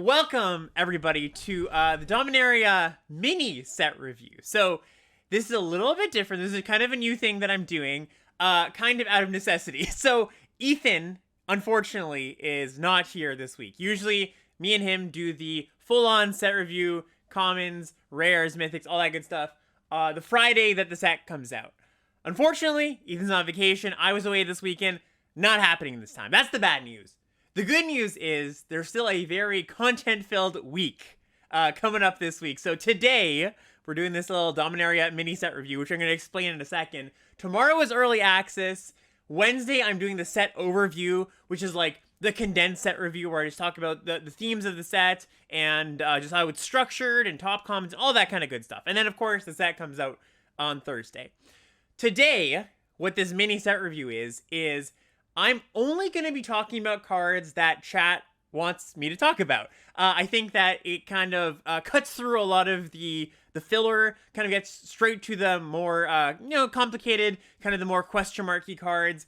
welcome everybody to the Dominaria mini set review. So this is a little bit different. This is kind of a new thing that I'm doing, kind of out of necessity. So Ethan, unfortunately, is not here this week. Usually me and him do the full-on set review, commons, rares, mythics, all that good stuff, the Friday that the set comes out. Unfortunately, Ethan's on vacation. I was away this weekend. Not happening this time. That's the bad news. The good news is there's still a very content-filled week coming up this week. So today, we're doing this little Dominaria mini set review, which I'm going to explain in a second. Tomorrow is early access. Wednesday, I'm doing the set overview, which is like the condensed set review where I just talk about the themes of the set and just how it's structured and top comments, all that kind of good stuff. And then, of course, the set comes out on Thursday. Today, what this mini set review is I'm only going to be talking about cards that chat wants me to talk about. I think that it kind of cuts through a lot of the filler, kind of gets straight to the more, complicated, kind of the more question marky cards.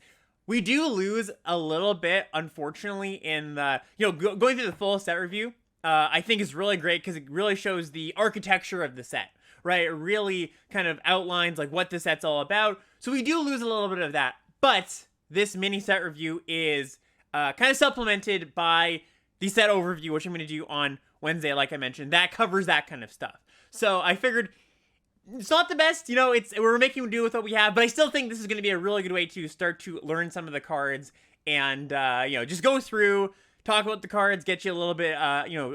We do lose a little bit, unfortunately, in the, going through the full set review, I think is really great because it really shows the architecture of the set, right? It really kind of outlines like what the set's all about. So we do lose a little bit of that, but this mini set review is kind of supplemented by the set overview, which I'm going to do on Wednesday, like I mentioned. That covers that kind of stuff. So I figured it's not the best, we're making do with what we have, but I still think this is going to be a really good way to start to learn some of the cards and, just go through, talk about the cards, get you a little bit,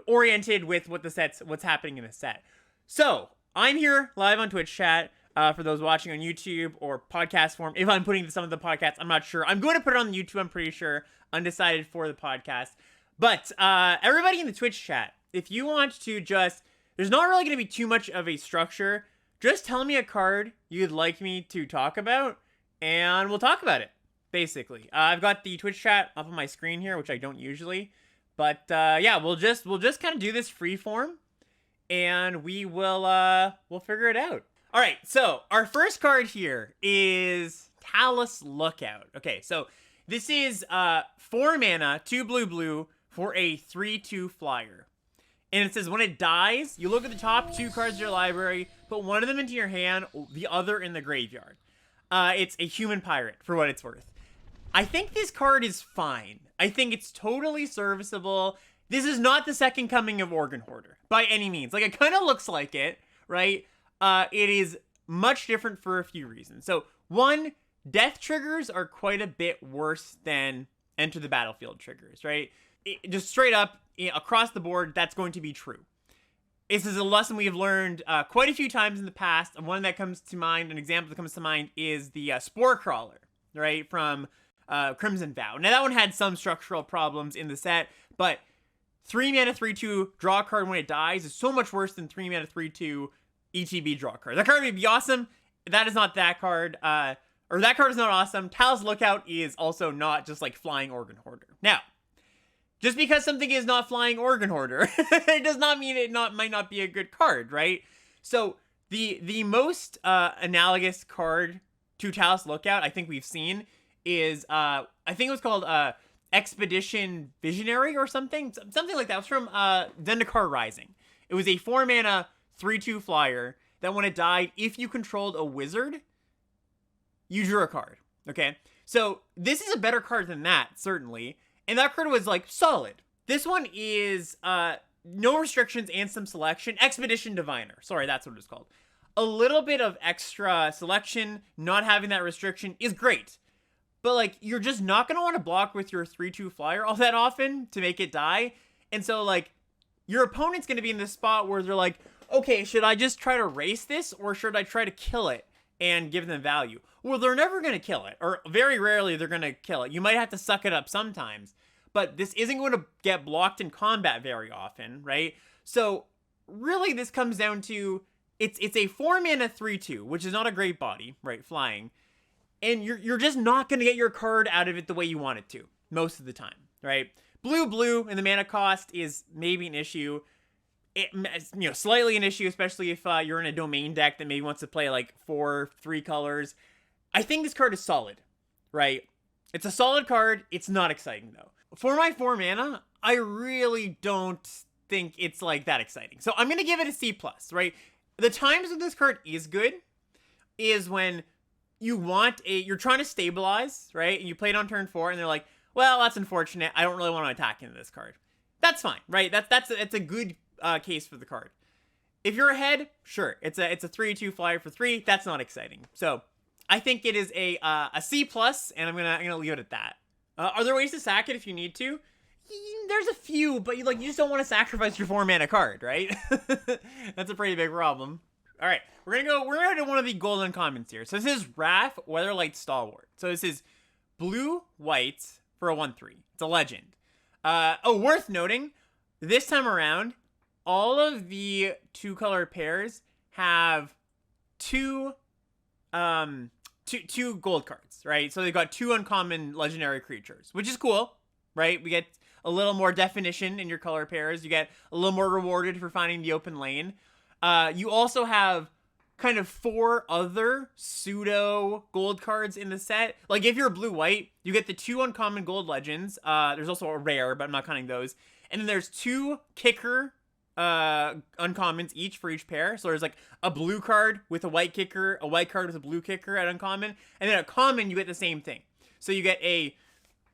oriented with what's happening in the set. So I'm here live on Twitch chat. For those watching on YouTube or podcast form, if I'm putting some of the podcasts, I'm not sure. I'm going to put it on YouTube, I'm pretty sure. Undecided for the podcast. But everybody in the Twitch chat, if you want to there's not really going to be too much of a structure. Just tell me a card you'd like me to talk about, and we'll talk about it, basically. I've got the Twitch chat up on my screen here, which I don't usually. But yeah, we'll just kind of do this free form, and we'll figure it out. All right, so our first card here is Talus Lookout. Okay, so this is 4 mana, 2 blue for a 3/2 flyer. And it says when it dies, you look at the top 2 cards of your library, put one of them into your hand, the other in the graveyard. It's a human pirate, for what it's worth. I think this card is fine. I think it's totally serviceable. This is not the second coming of Organ Hoarder, by any means. Like, it kind of looks like it, right? It is much different for a few reasons. So, one, death triggers are quite a bit worse than enter the battlefield triggers, right? Just straight up, across the board, that's going to be true. This is a lesson we have learned quite a few times in the past. And one that comes to mind, an example that comes to mind, is the Spore Crawler, right, from Crimson Vow. Now, that one had some structural problems in the set, but 3 mana 3/2 draw a card when it dies is so much worse than 3 mana 3/2 ETB draw card. That card would be awesome. That is not that card. Or that card is not awesome. Talus Lookout is also not just like flying Organ Hoarder. Now, just because something is not flying Organ Hoarder, it does not mean it might not be a good card, right? So the most analogous card to Talus Lookout I think we've seen is I think it was called Expedition Visionary or something like that. It was from Zendikar Rising. It was a 4 mana 3/2 flyer that when it died, if you controlled a wizard, you drew a card. Okay, so this is a better card than that, certainly. And that card was like solid. This one is no restrictions and some selection. Expedition Diviner. Sorry, that's what it's called. A little bit of extra selection, not having that restriction is great. But like, you're just not going to want to block with your 3/2 flyer all that often to make it die. And so like, your opponent's going to be in this spot where they're like, okay, should I just try to race this or should I try to kill it and give them value? Well, they're never going to kill it, or very rarely they're going to kill it. You might have to suck it up sometimes, but this isn't going to get blocked in combat very often, right? So really this comes down to, it's a 4 mana 3/2, which is not a great body, right? Flying. And you're just not going to get your card out of it the way you want it to most of the time, right? Blue, and the mana cost is maybe an issue. Slightly an issue, especially if you're in a domain deck that maybe wants to play like 3 colors. I think this card is solid, right? It's a solid card. It's not exciting though. For my 4 mana, I really don't think it's like that exciting. So I'm gonna give it a C+, right? The times when this card is good is when you're trying to stabilize, right? And you play it on turn 4 and they're like, well, that's unfortunate. I don't really want to attack into this card. That's fine, right? That's a good case for the card. If you're ahead, sure. It's a 3/2 flyer for 3. That's not exciting. So I think it is a C+, and I'm gonna leave it at that. Are there ways to sack it if you need to? There's a few, but you just don't want to sacrifice your 4-mana card, right? That's a pretty big problem. All right, we're gonna do one of the golden commons here. So this is Rafts, Weatherlight, Stalwart. So this is blue, white for a 1/3. It's a legend. Worth noting, this time around, all of the 2-color pairs have two gold cards, right? So they've got 2 uncommon legendary creatures, which is cool, right? We get a little more definition in your color pairs. You get a little more rewarded for finding the open lane. You also have kind of 4 other pseudo gold cards in the set. Like if you're blue-white, you get the 2 uncommon gold legends. There's also a rare, but I'm not counting those. And then there's 2 kicker uncommons each for each pair. So there's like a blue card with a white kicker, a white card with a blue kicker at uncommon, and then at common you get the same thing. So you get a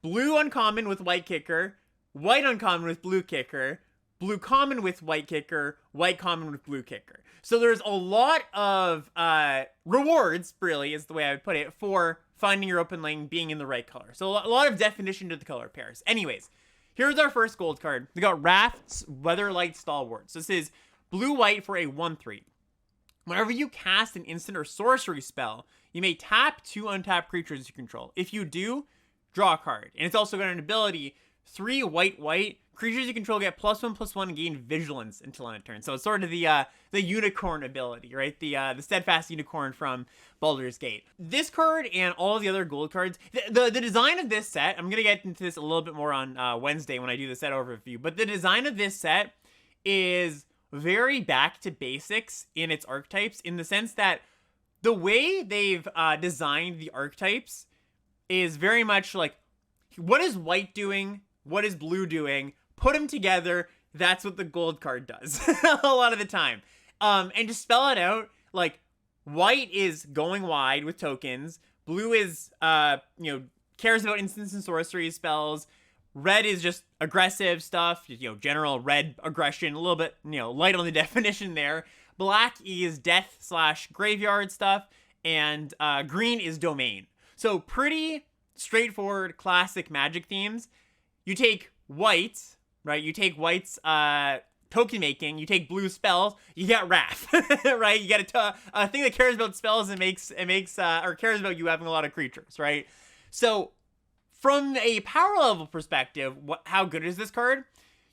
blue uncommon with white kicker, white uncommon with blue kicker, blue common with white kicker, white common with blue kicker. So there's a lot of rewards, really, is the way I would put it, for finding your open lane, being in the right color. So a lot of definition to the color pairs. Anyways, here's our first gold card. We got Rafts, Weatherlight, Stalwart. So this is blue-white for a 1/3. Whenever you cast an instant or sorcery spell, you may tap 2 untapped creatures you control. If you do, draw a card. And it's also got an ability, 3 white, creatures you control get +1/+1 and gain vigilance until end of turn. So it's sort of the unicorn ability, right? The steadfast unicorn from Baldur's Gate. This card and all of the other gold cards, the design of this set, I'm gonna get into this a little bit more on Wednesday when I do the set overview, but the design of this set is very back to basics in its archetypes, in the sense that the way they've designed the archetypes is very much like, what is white doing? What is blue doing? Put them together. That's what the gold card does a lot of the time. And to spell it out, like, white is going wide with tokens. Blue is, cares about instants and sorcery spells. Red is just aggressive stuff, general red aggression, a little bit, light on the definition there. Black is death/graveyard stuff, and green is domain. So pretty straightforward, classic Magic themes. You take white, right? You take white's token making. You take blue spells. You get Wrath, right? You get a thing that cares about spells and or cares about you having a lot of creatures, right? So from a power level perspective, how good is this card?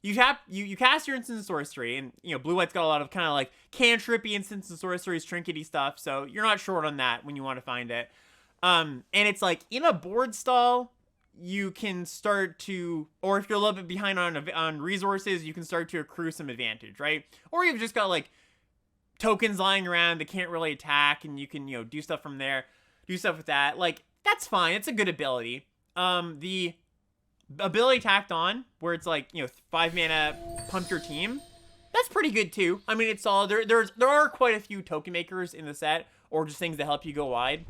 You cast your instant and sorcery, and blue-white's got a lot of kind of like cantrippy instants and sorceries, trinkety stuff, so you're not short on that when you want to find it. And it's like in a board stall, you can start to, or if you're a little bit behind on resources, you can start to accrue some advantage, right? Or you've just got like tokens lying around that can't really attack, and you can do stuff from there, do stuff with that. Like, that's fine. It's a good ability. The ability tacked on, where it's like 5 mana, pump your team, that's pretty good too. I mean, it's solid. There are quite a few token makers in the set, or just things that help you go wide.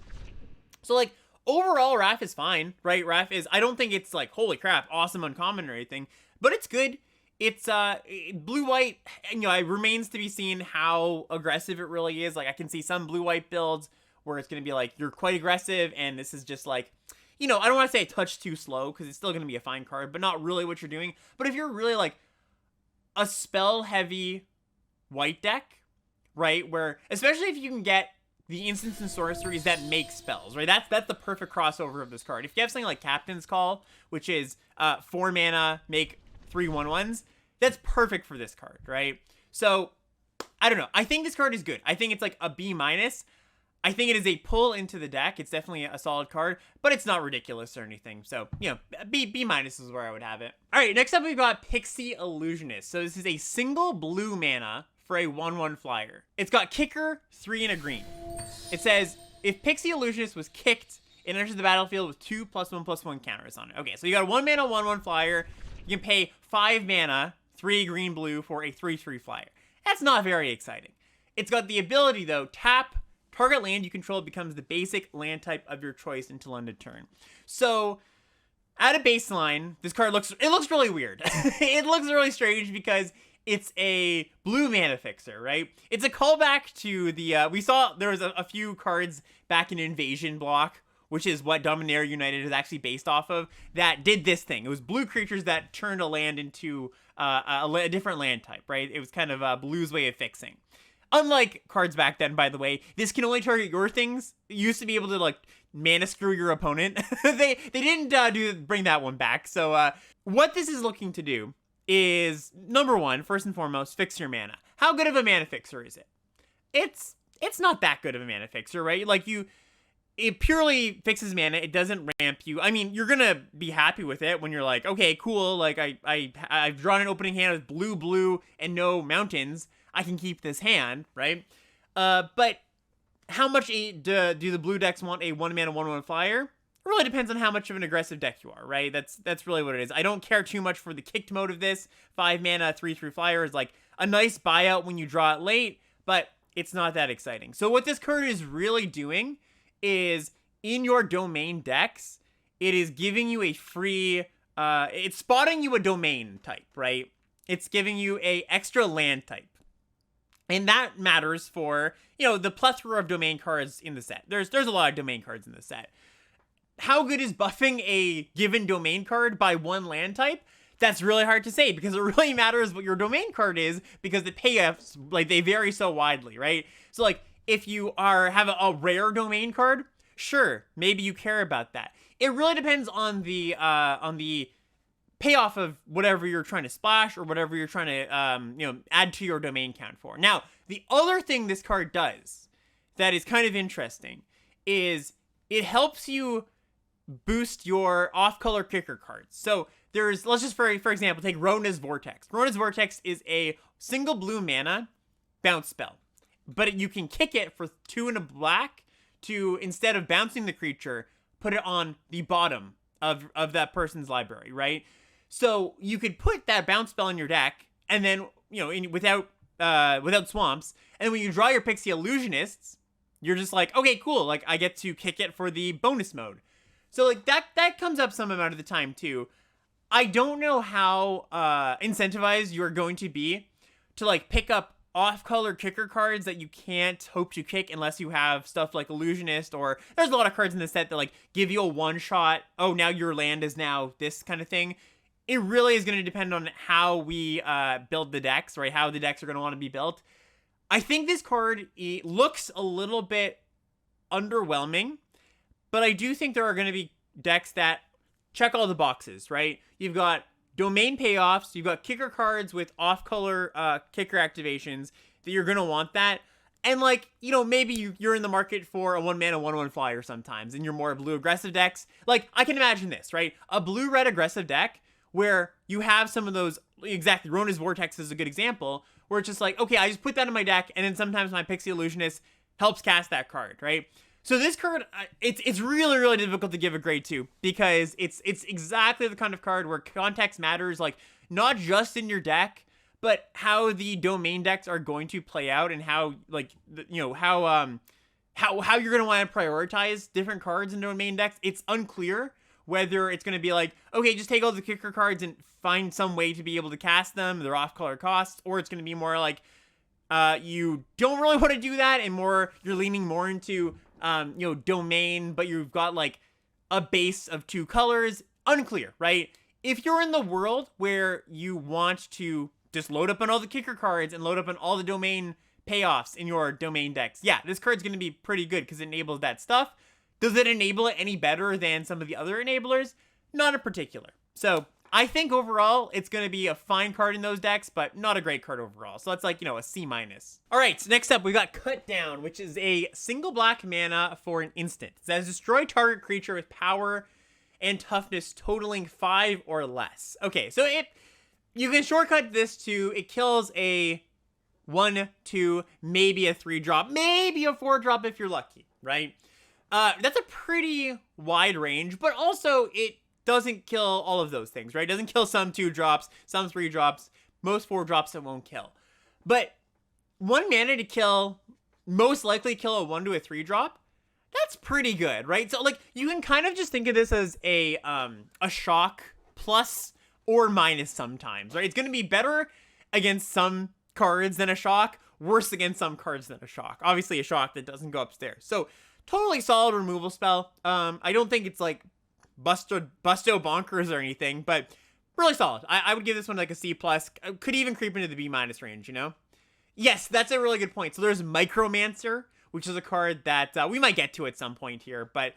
So like overall, Rafts is fine, right? Rafts is, I don't think it's like, holy crap, awesome uncommon or anything, but it's good. It's blue-white, and it remains to be seen how aggressive it really is. Like, I can see some blue-white builds where it's going to be like, you're quite aggressive, and this is just like, I don't want to say a touch too slow, because it's still going to be a fine card, but not really what you're doing. But if you're really like a spell-heavy white deck, right, where, especially if you can get the instants and sorceries that make spells, right? That's the perfect crossover of this card. If you have something like Captain's Call, which is 4 mana, make 3 1/1s, that's perfect for this card, right? So, I don't know. I think this card is good. I think it's like a B-. I think it is a pull into the deck. It's definitely a solid card, but it's not ridiculous or anything. So, B- is where I would have it. All right, next up we've got Pixie Illusionist. So this is a single blue mana for a 1/1 flyer. It's got kicker, 3 and a green. It says, if Pixie Illusionist was kicked, it enters the battlefield with 2 +1/+1 counters on it. Okay, so you got a 1 mana 1/1 flyer. You can pay 5 mana, 3 green blue for a 3/3 flyer. That's not very exciting. It's got the ability though, tap, target land you control becomes the basic land type of your choice until end of turn. So at a baseline, this card looks really weird. It looks really strange because it's a blue mana fixer, right? It's a callback to the, we saw there was a few cards back in Invasion block, which is what Dominaria United is actually based off of, that did this thing. It was blue creatures that turned a land into a different land type, right? It was kind of blue's way of fixing. Unlike cards back then, by the way, this can only target your things. It used to be able to, like, mana screw your opponent. They didn't bring that one back. So what this is looking to do is, number one, first and foremost, fix your mana. How good of a mana fixer is it? It's not that good of a mana fixer, right? Like, it purely fixes mana. It doesn't ramp you. I mean, you're gonna be happy with it when you're like, okay, cool. Like, I've drawn an opening hand with blue, and no mountains. I can keep this hand, right? But how much do the blue decks want a 1-mana 1/1 flyer? It really depends on how much of an aggressive deck you are, right? That's really what it is. I don't care too much for the kicked mode of this. 5-mana 3/3 flyer is like a nice buyout when you draw it late, but it's not that exciting. So what this card is really doing is, in your domain decks, it is giving you a free, it's spotting you a domain type, right? It's giving you a extra land type. And that matters for, the plethora of domain cards in the set. There's a lot of domain cards in the set. How good is buffing a given domain card by one land type? That's really hard to say, because it really matters what your domain card is, because the payoffs, like, they vary so widely, right? So, like, if you have a rare domain card, sure, maybe you care about that. It really depends on the payoff of whatever you're trying to splash or whatever you're trying to, add to your domain count for. Now, the other thing this card does that is kind of interesting is it helps you boost your off-color kicker cards. So let's just, for example, take Rona's Vortex. Rona's Vortex is a single blue mana bounce spell, but you can kick it for 2 and a black to, instead of bouncing the creature, put it on the bottom of that person's library, right? So you could put that bounce spell in your deck, and then, without swamps, and when you draw your Pixie Illusionists, you're just like, okay, cool, like, I get to kick it for the bonus mode. So, like, that comes up some amount of the time, too. I don't know how incentivized you're going to be to, like, pick up off-color kicker cards that you can't hope to kick unless you have stuff like Illusionist, or there's a lot of cards in the set that, like, give you a one-shot, oh, now your land is now this kind of thing. It really is going to depend on how we build the decks, right? How the decks are going to want to be built. I think this card looks a little bit underwhelming, but I do think there are going to be decks that check all the boxes, right? You've got domain payoffs, you've got kicker cards with off-color kicker activations that you're going to want that. And, like, maybe you're in the market for a 1-mana 1/1 flyer sometimes, and you're more blue aggressive decks. Like, I can imagine this, right? A blue-red aggressive deck where you have some of those, exactly, Rona's Vortex is a good example, where it's just like, okay, I just put that in my deck, and then sometimes my Pixie Illusionist helps cast that card, right? So this card, it's really, really difficult to give a grade to, because it's exactly the kind of card where context matters, like, not just in your deck, but how the domain decks are going to play out, and how, like, how you're going to want to prioritize different cards in domain decks. It's unclear whether it's going to be like, okay, just take all the kicker cards and find some way to be able to cast them, they're off-color costs, or it's going to be more like, you don't really want to do that, and you're leaning more into, domain, but you've got, like, a base of 2 colors. Unclear, right? If you're in the world where you want to just load up on all the kicker cards and load up on all the domain payoffs in your domain decks, yeah, this card's going to be pretty good because it enables that stuff. Does it enable it any better than some of the other enablers? Not in particular. So I think overall it's going to be a fine card in those decks, but not a great card overall. So that's like, a C-. All right, so next up we got Cut Down, which is a single black mana for an instant. It says destroy target creature with power and toughness totaling 5 or less. Okay, so you can shortcut this to, it kills a 1, 2, maybe a 3-drop, maybe a 4-drop if you're lucky, right? That's a pretty wide range, but also it doesn't kill all of those things, right? It doesn't kill some 2-drops, some 3-drops, most 4-drops it won't kill. But 1 mana to kill, most likely kill a 1 to a 3-drop, that's pretty good, right? So like you can kind of just think of this as a shock plus or minus sometimes, right? It's going to be better against some cards than a shock, worse against some cards than a shock. Obviously a shock that doesn't go upstairs. So totally solid removal spell. I don't think it's like busto bonkers or anything, but really solid. I would give this one like a C+. Could even creep into the B- range, you know? Yes, that's a really good point. So there's Micromancer, which is a card that we might get to at some point here, but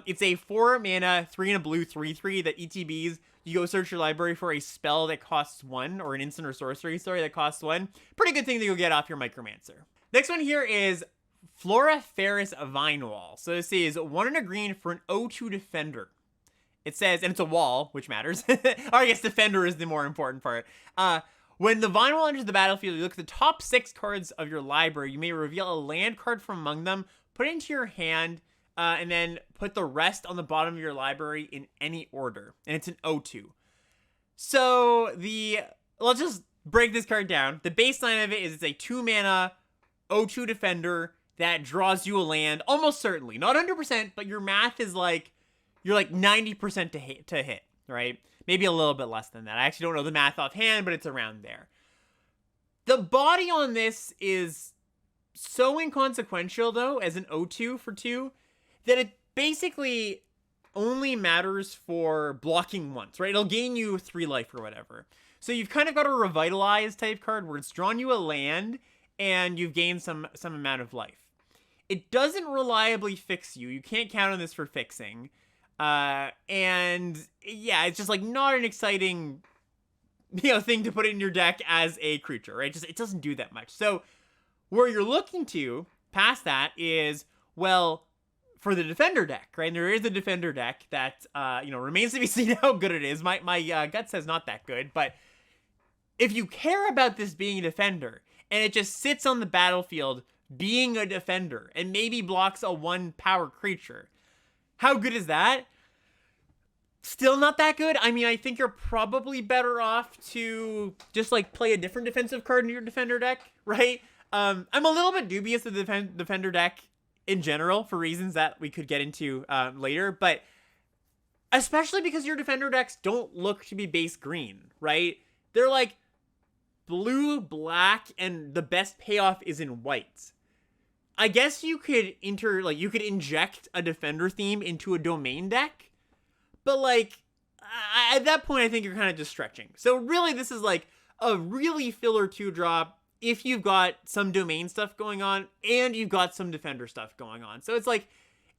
it's a 4 mana, 3 and a blue, 3/3 that ETBs. You go search your library for a spell that costs 1, or an instant or sorcery, sorry, that costs 1. Pretty good thing that you'll get off your Micromancer. Next one here is Flora, Ferris, Vine Wall. So this is 1 and a green for an 0/2 defender. It says, and it's a wall, which matters. Or I guess defender is the more important part. When the Vine Wall enters the battlefield, you look at the top 6 cards of your library. You may reveal a land card from among them, put it into your hand, and then put the rest on the bottom of your library in any order. And it's an 0/2. So let's just break this card down. The baseline of it is it's a 2 mana 0/2 defender that draws you a land, almost certainly. Not 100%, but your math is like, you're like 90% to hit, right? Maybe a little bit less than that. I actually don't know the math offhand, but it's around there. The body on this is so inconsequential, though, as an 0/2 for 2, that it basically only matters for blocking once, right? It'll gain you 3 life or whatever. So you've kind of got a Revitalize type card where it's drawn you a land and you've gained some amount of life. It doesn't reliably fix you. You can't count on this for fixing. And yeah, it's just like not an exciting, thing to put in your deck as a creature, right? It doesn't do that much. So where you're looking to past that is, well, for the defender deck, right? And there is a defender deck that, remains to be seen how good it is. My gut says not that good, but if you care about this being a defender and it just sits on the battlefield being a defender and maybe blocks a 1 power creature, how good is that? Still not that good. I mean, I think you're probably better off to just like play a different defensive card in your defender deck, right? I'm a little bit dubious of the defender deck in general for reasons that we could get into later, but especially because your defender decks don't look to be base green, right? They're like blue, black, and the best payoff is in white. I guess you could inject a defender theme into a domain deck, but like at that point I think you're kind of just stretching. So really this is like a really filler 2-drop if you've got some domain stuff going on and you've got some defender stuff going on. So it's like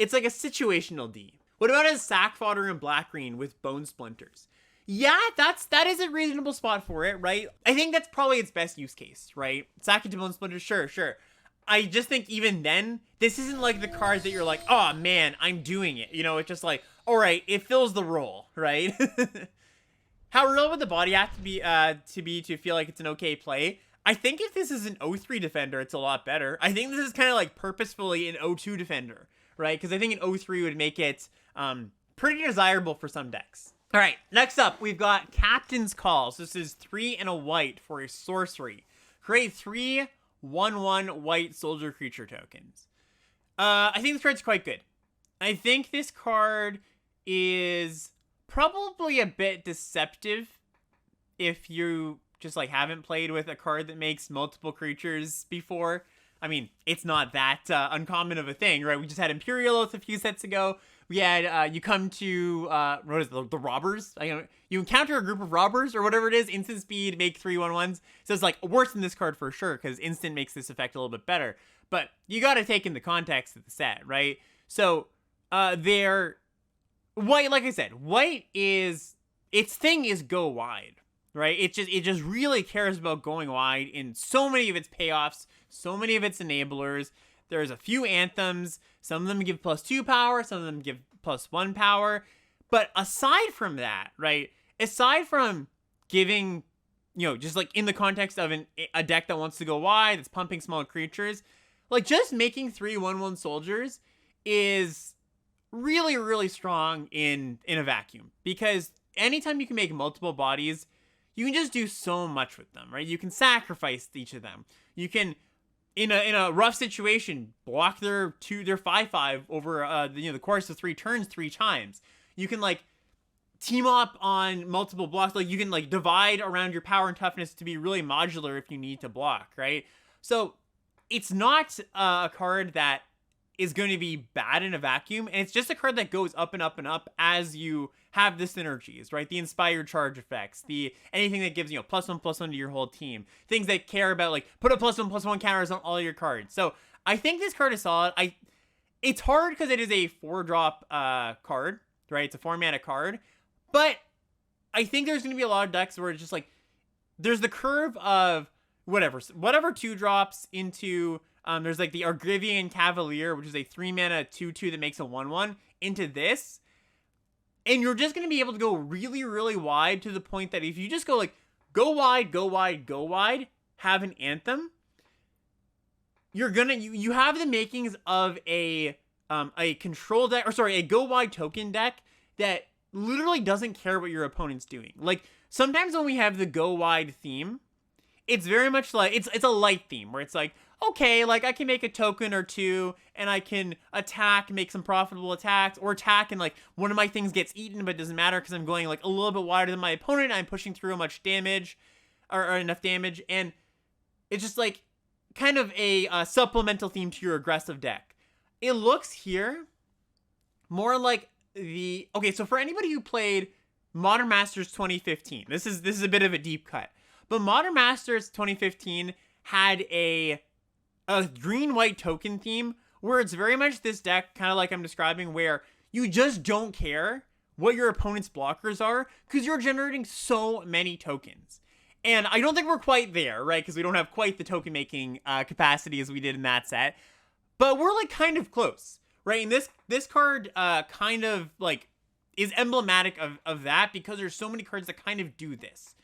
a situational D. What about a sack fodder in black green with bone splinters? Yeah, that is a reasonable spot for it, right? I think that's probably its best use case, right? Sack into bone splinters, sure. I just think even then, this isn't like the card that you're like, oh man, I'm doing it. It's just like, all right, it fills the role, right? How real would the body have to be to feel like it's an okay play? I think if this is an 0/3 defender, it's a lot better. I think this is kind of like purposefully an 0/2 defender, right? Because I think an 0/3 would make it pretty desirable for some decks. All right, next up, we've got Captain's Call. So this is 3 and a white for a sorcery. Create 3 1/1 white soldier creature tokens. I think this card's quite good. I think this card is probably a bit deceptive if you just like haven't played with a card that makes multiple creatures before. I mean, it's not that uncommon of a thing, right? We just had Imperial Oath a few sets ago. We had, you come to, what is it, the robbers? You encounter a group of robbers or whatever it is, instant speed, make 3 1/1s. So it's like worse than this card for sure, because instant makes this effect a little bit better. But you got to take in the context of the set, right? So, white, like I said, white is, its thing is go wide, right? It just really cares about going wide in so many of its payoffs, so many of its enablers. There's a few anthems. Some of them give +2 power. Some of them give +1 power. But aside from that, right? Aside from giving, just like in the context of a deck that wants to go wide, that's pumping small creatures, like just making 3 1/1 soldiers is really, really strong in a vacuum. Because anytime you can make multiple bodies, you can just do so much with them, right? You can sacrifice each of them. You can, in a rough situation, block their 5/5 over the course of 3 turns 3 times. You can like team up on multiple blocks. Like you can like divide around your power and toughness to be really modular if you need to block, right? So it's not a card that is going to be bad in a vacuum, and it's just a card that goes up and up and up as you have the synergies, right? The inspired charge effects, the anything that gives +1/+1 to your whole team, things that care about like put a +1/+1 counters on all your cards. So I think this card is solid. It's hard because it is a 4-drop card, right? It's a 4-mana card, but I think there's going to be a lot of decks where it's just like there's the curve of whatever 2-drops into there's like the Argivian Cavalier, which is a 3-mana 2/2 that makes a 1/1 into this. And you're just going to be able to go really, really wide to the point that if you just go like, go wide, go wide, go wide, have an Anthem, you're going to, you have the makings of a control deck, or sorry, a go wide token deck that literally doesn't care what your opponent's doing. Like, sometimes when we have the go wide theme, it's very much like, it's a light theme where it's like, okay, like I can make a token or two and I can attack, make some profitable attacks, or attack and like one of my things gets eaten, but it doesn't matter because I'm going like a little bit wider than my opponent. I'm pushing through much damage or enough damage. And it's just like kind of a supplemental theme to your aggressive deck. It looks here more like okay, so for anybody who played Modern Masters 2015, this is a bit of a deep cut, but Modern Masters 2015 had a green-white token theme where it's very much this deck, kind of like I'm describing, where you just don't care what your opponent's blockers are because you're generating so many tokens. And I don't think we're quite there, right? Because we don't have quite the token-making capacity as we did in that set. But we're like kind of close, right? And this card kind of like is emblematic of that because there's so many cards that kind of do this.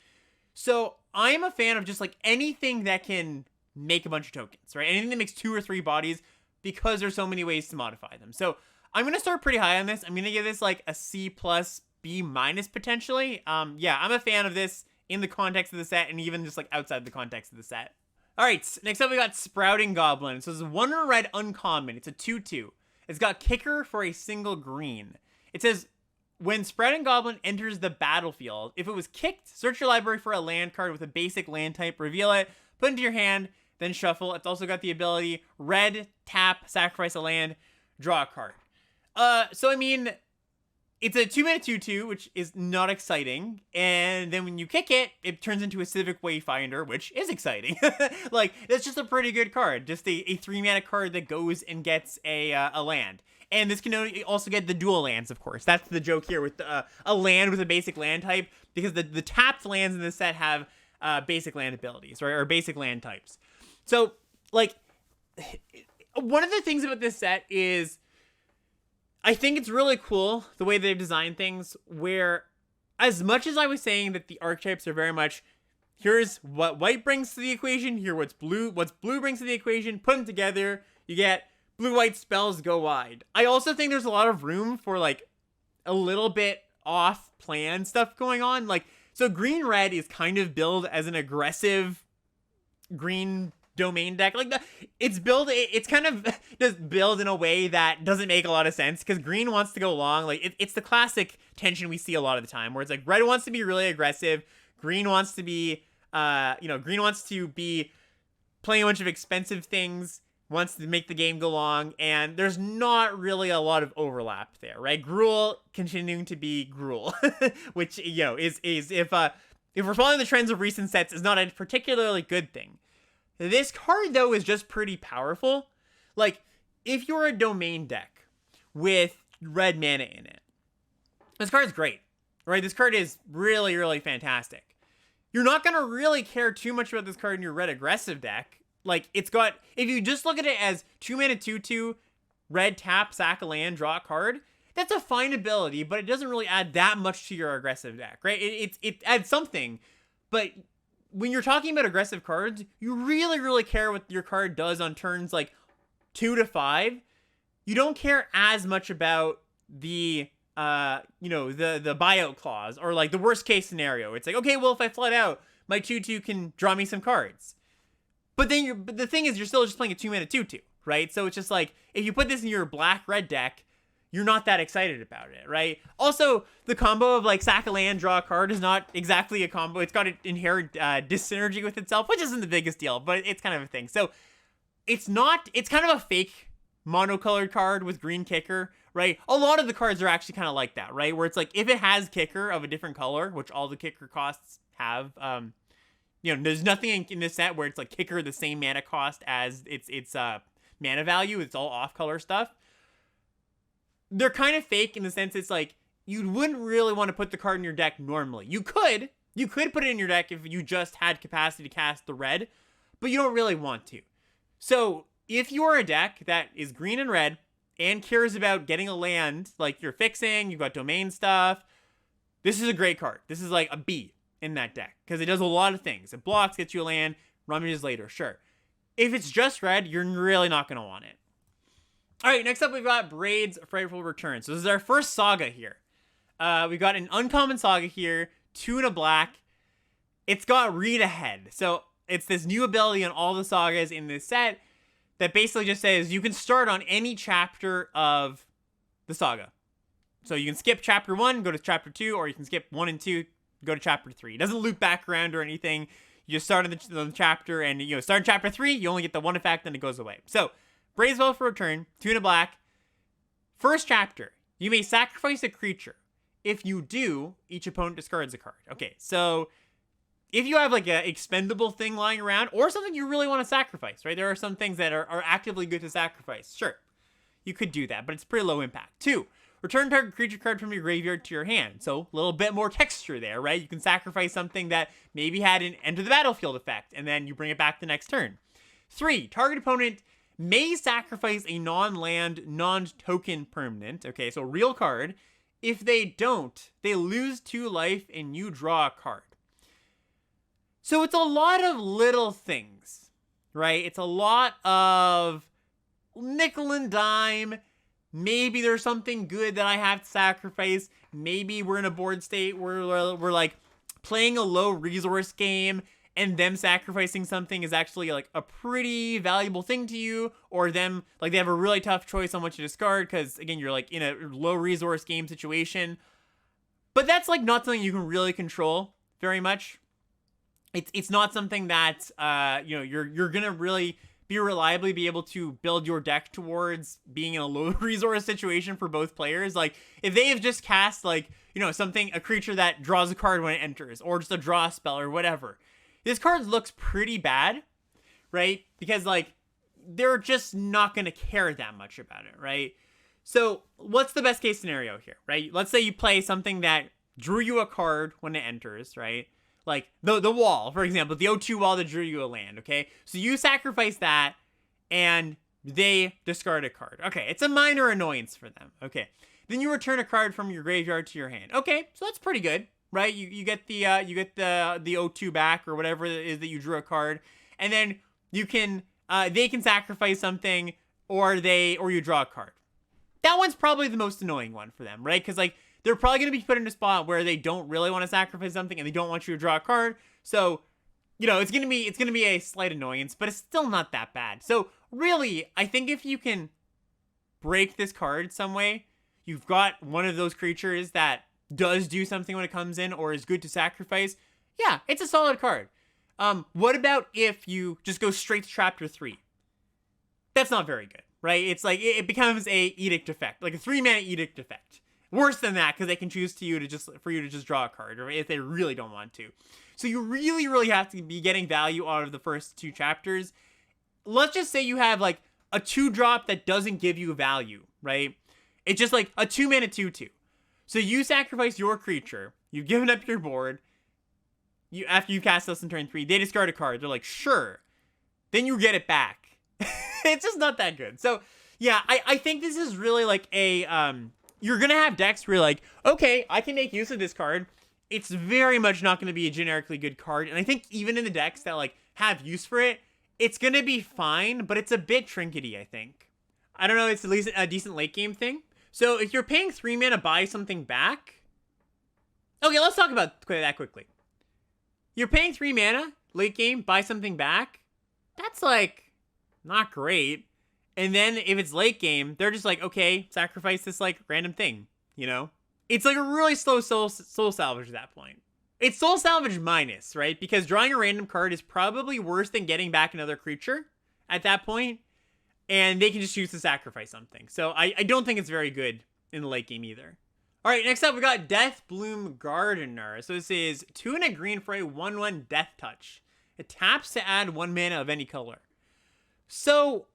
So I am a fan of just like anything that can make a bunch of tokens, right? Anything that makes 2 or 3 bodies because there's so many ways to modify them. So I'm going to start pretty high on this. I'm going to give this like a C+, B- potentially. Yeah, I'm a fan of this in the context of the set and even just like outside the context of the set. All right, next up we got Sprouting Goblin. So it's 1 red uncommon. It's a 2/2. It's got kicker for a single green. It says, when Sprouting Goblin enters the battlefield, if it was kicked, search your library for a land card with a basic land type, reveal it, put it into your hand, then shuffle. It's also got the ability red, tap, sacrifice a land, draw a card. So I mean, it's a 2-mana 2/2, which is not exciting. And then when you kick it, it turns into a Civic Wayfinder, which is exciting. Like, that's just a pretty good card. Just a 3-mana card that goes and gets a land. And this can also get the dual lands, of course. That's the joke here with a land with a basic land type, because the tapped lands in this set have basic land abilities, right? Or basic land types. So, like, one of the things about this set is I think it's really cool the way they've designed things, where as much as I was saying that the archetypes are very much, here's what white brings to the equation, here what's blue brings to the equation, put them together, you get blue-white spells go wide. I also think there's a lot of room for like a little bit off-plan stuff going on. Like, so green-red is kind of billed as an aggressive green domain deck. Like, it's kind of just build in a way that doesn't make a lot of sense because green wants to go long. Like, it's the classic tension we see a lot of the time where it's like red wants to be really aggressive, green wants to be green wants to be playing a bunch of expensive things, wants to make the game go long, and there's not really a lot of overlap there, right? Gruul continuing to be Gruul, which, is if we're following the trends of recent sets, is not a particularly good thing. This card, though, is just pretty powerful. Like, if you're a domain deck with red mana in it, this card's great, right? This card is really, really fantastic. You're not going to really care too much about this card in your red aggressive deck. Like, it's got, if you just look at it as 2-mana 2/2, red, tap, sack a land, draw a card, that's a fine ability, but it doesn't really add that much to your aggressive deck, right? It adds something, but when you're talking about aggressive cards, you really, really care what your card does on turns like 2 to 5. You don't care as much about the the buyout clause, or like the worst case scenario. It's like, okay, well, if I flood out, my 2/2 can draw me some cards. But the thing is, you're still just playing a 2-mana 2/2, right? So it's just like, if you put this in your black-red deck, you're not that excited about it, right? Also, the combo of like sack a land, draw a card is not exactly a combo. It's got an inherent dyssynergy with itself, which isn't the biggest deal, but it's kind of a thing. So it's kind of a fake monocolored card with green kicker, right? A lot of the cards are actually kind of like that, right? Where it's like, if it has kicker of a different color, which all the kicker costs have, there's nothing in this set where it's like kicker the same mana cost as its mana value. It's all off-color stuff. They're kind of fake in the sense it's like, you wouldn't really want to put the card in your deck normally. You could put it in your deck if you just had capacity to cast the red, but you don't really want to. So if you're a deck that is green and red and cares about getting a land, like you're fixing, you've got domain stuff, this is a great card. This is like a B in that deck because it does a lot of things. It blocks, gets you a land, rummages later, sure. If it's just red, you're really not going to want it. All right, next up we've got Braid's Frightful Return. So this is our first Saga here. We've got an uncommon Saga here, Tuna Black. It's got Read Ahead. So it's this new ability on all the Sagas in this set that basically just says you can start on any chapter of the Saga. So you can skip chapter 1, go to chapter 2, or you can skip 1 and 2, go to chapter 3. It doesn't loop back around or anything. You just start on the chapter, and start in chapter 3, you only get the one effect, and it goes away. So Braid's Frightful Return, Tuna Black. First chapter, you may sacrifice a creature. If you do, each opponent discards a card. Okay, so if you have like an expendable thing lying around, or something you really want to sacrifice, right? There are some things that are actively good to sacrifice. Sure, you could do that, but it's pretty low impact. 2, return target creature card from your graveyard to your hand. So a little bit more texture there, right? You can sacrifice something that maybe had an enter the battlefield effect, and then you bring it back the next turn. 3, target opponent may sacrifice a non-land, non-token permanent. Okay, so real card. If they don't, they lose 2 life and you draw a card. So it's a lot of little things, right? It's a lot of nickel and dime. Maybe there's something good that I have to sacrifice. Maybe we're in a board state where we're like playing a low resource game, and them sacrificing something is actually like a pretty valuable thing to you, or them, like, they have a really tough choice on what to discard because, again, you're like in a low resource game situation. But that's like not something you can really control very much. It's not something that you're gonna really reliably be able to build your deck towards being in a low resource situation for both players. Like, if they have just cast like a creature that draws a card when it enters, or just a draw spell or whatever, this card looks pretty bad, right? Because, like, they're just not going to care that much about it, right? So, what's the best case scenario here, right? Let's say you play something that drew you a card when it enters, right? Like, the wall, for example, the O2 wall that drew you a land, okay? So, you sacrifice that, and they discard a card. Okay, it's a minor annoyance for them, okay? Then you return a card from your graveyard to your hand. Okay, so that's pretty good. Right, you get the O2 back, or whatever it is that you drew a card, and then you can they can sacrifice something, or you draw a card. That one's probably the most annoying one for them, right? Because like they're probably gonna be put in a spot where they don't really want to sacrifice something, and they don't want you to draw a card. So it's gonna be a slight annoyance, but it's still not that bad. So really, I think if you can break this card some way, you've got one of those creatures that does do something when it comes in, or is good to sacrifice, yeah, it's a solid card. What about if you just go straight to chapter 3? That's not very good, right? It's like, it becomes a edict effect, like a 3-mana edict effect. Worse than that, because they can choose for you to just draw a card, or if they really don't want to. So you really, really have to be getting value out of the first 2 chapters. Let's just say you have like a 2-drop that doesn't give you value, right? It's just like a 2-mana 2/2. So you sacrifice your creature, you've given up your board, after you cast this in turn 3, they discard a card, they're like, sure. Then you get it back. It's just not that good. So, yeah, I think this is really like a, you're gonna have decks where you're like, okay, I can make use of this card. It's very much not gonna be a generically good card, and I think even in the decks that like have use for it, it's gonna be fine, but it's a bit trinkety, I think. I don't know, it's at least a decent late game thing. So if you're paying 3 mana, buy something back. Okay, let's talk about that quickly. You're paying 3 mana, late game, buy something back. That's like not great. And then if it's late game, they're just like, okay, sacrifice this like random thing, you know? It's like a really slow soul salvage at that point. It's soul salvage minus, right? Because drawing a random card is probably worse than getting back another creature at that point. And they can just choose to sacrifice something. So I don't think it's very good in the late game either. All right, next up we got Death Bloom Gardener. So this is Tuna Green for a 1/1 Death Touch. It taps to add 1 mana of any color. So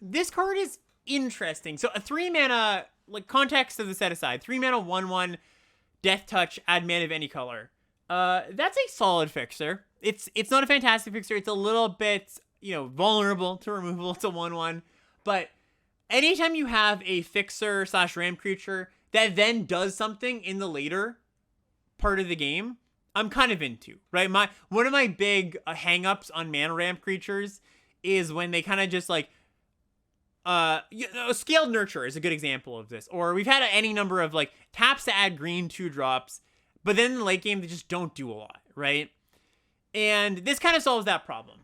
this card is interesting. So a 3 mana, like context of the set aside, 3 mana 1/1 Death Touch, add mana of any color. That's a solid fixer. It's not a fantastic fixer. It's a little bit, vulnerable to removal. It's a 1/1. But anytime you have a fixer / ramp creature that then does something in the later part of the game, I'm kind of into, right? One of my big hang-ups on mana ramp creatures is when they kind of just like, Scaled Nurture is a good example of this. Or we've had any number of like taps to add green 2-drops, but then in the late game, they just don't do a lot, right? And this kind of solves that problem.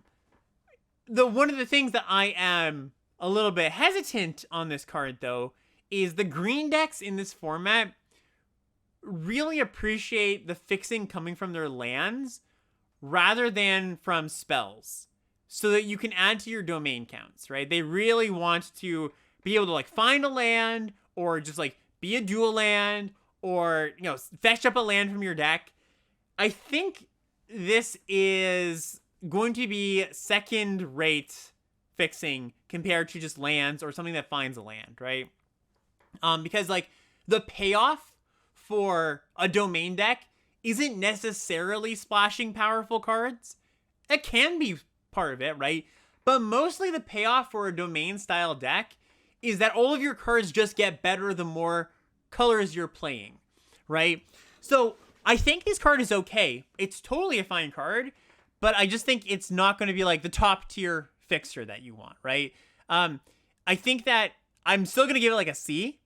One of the things that I am a little bit hesitant on this card, though, is the green decks in this format really appreciate the fixing coming from their lands rather than from spells, so that you can add to your domain counts, right? They really want to be able to like find a land or just like be a dual land or, fetch up a land from your deck. I think this is going to be second rate fixing compared to just lands or something that finds a land, right? Because like the payoff for a domain deck isn't necessarily splashing powerful cards. It can be part of it, right? But mostly the payoff for a domain style deck is that all of your cards just get better the more colors you're playing, right? So I think this card is okay. It's totally a fine card, but I just think it's not going to be like the top tier fixer that you want, right? I think that I'm still going to give it like a C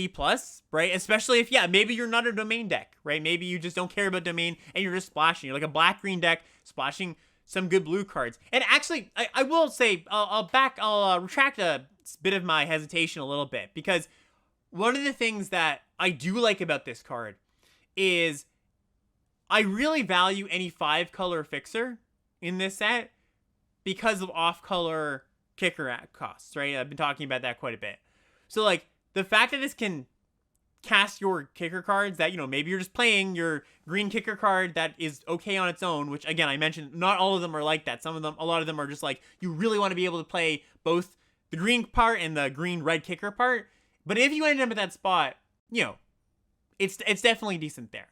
plus, right? Especially if, maybe you're not a domain deck, right? Maybe you just don't care about domain and you're just splashing. You're like a black-green deck splashing some good blue cards. And actually, I will say, I'll retract a bit of my hesitation a little bit, because one of the things that I do like about this card is I really value any 5-color fixer in this set because of off-color kicker costs, right? I've been talking about that quite a bit. So, like, the fact that this can cast your kicker cards that, maybe you're just playing your green kicker card that is okay on its own, which, again, I mentioned, not all of them are like that. A lot of them are just like, you really want to be able to play both the green part and the green-red kicker part. But if you end up at that spot, it's definitely decent there.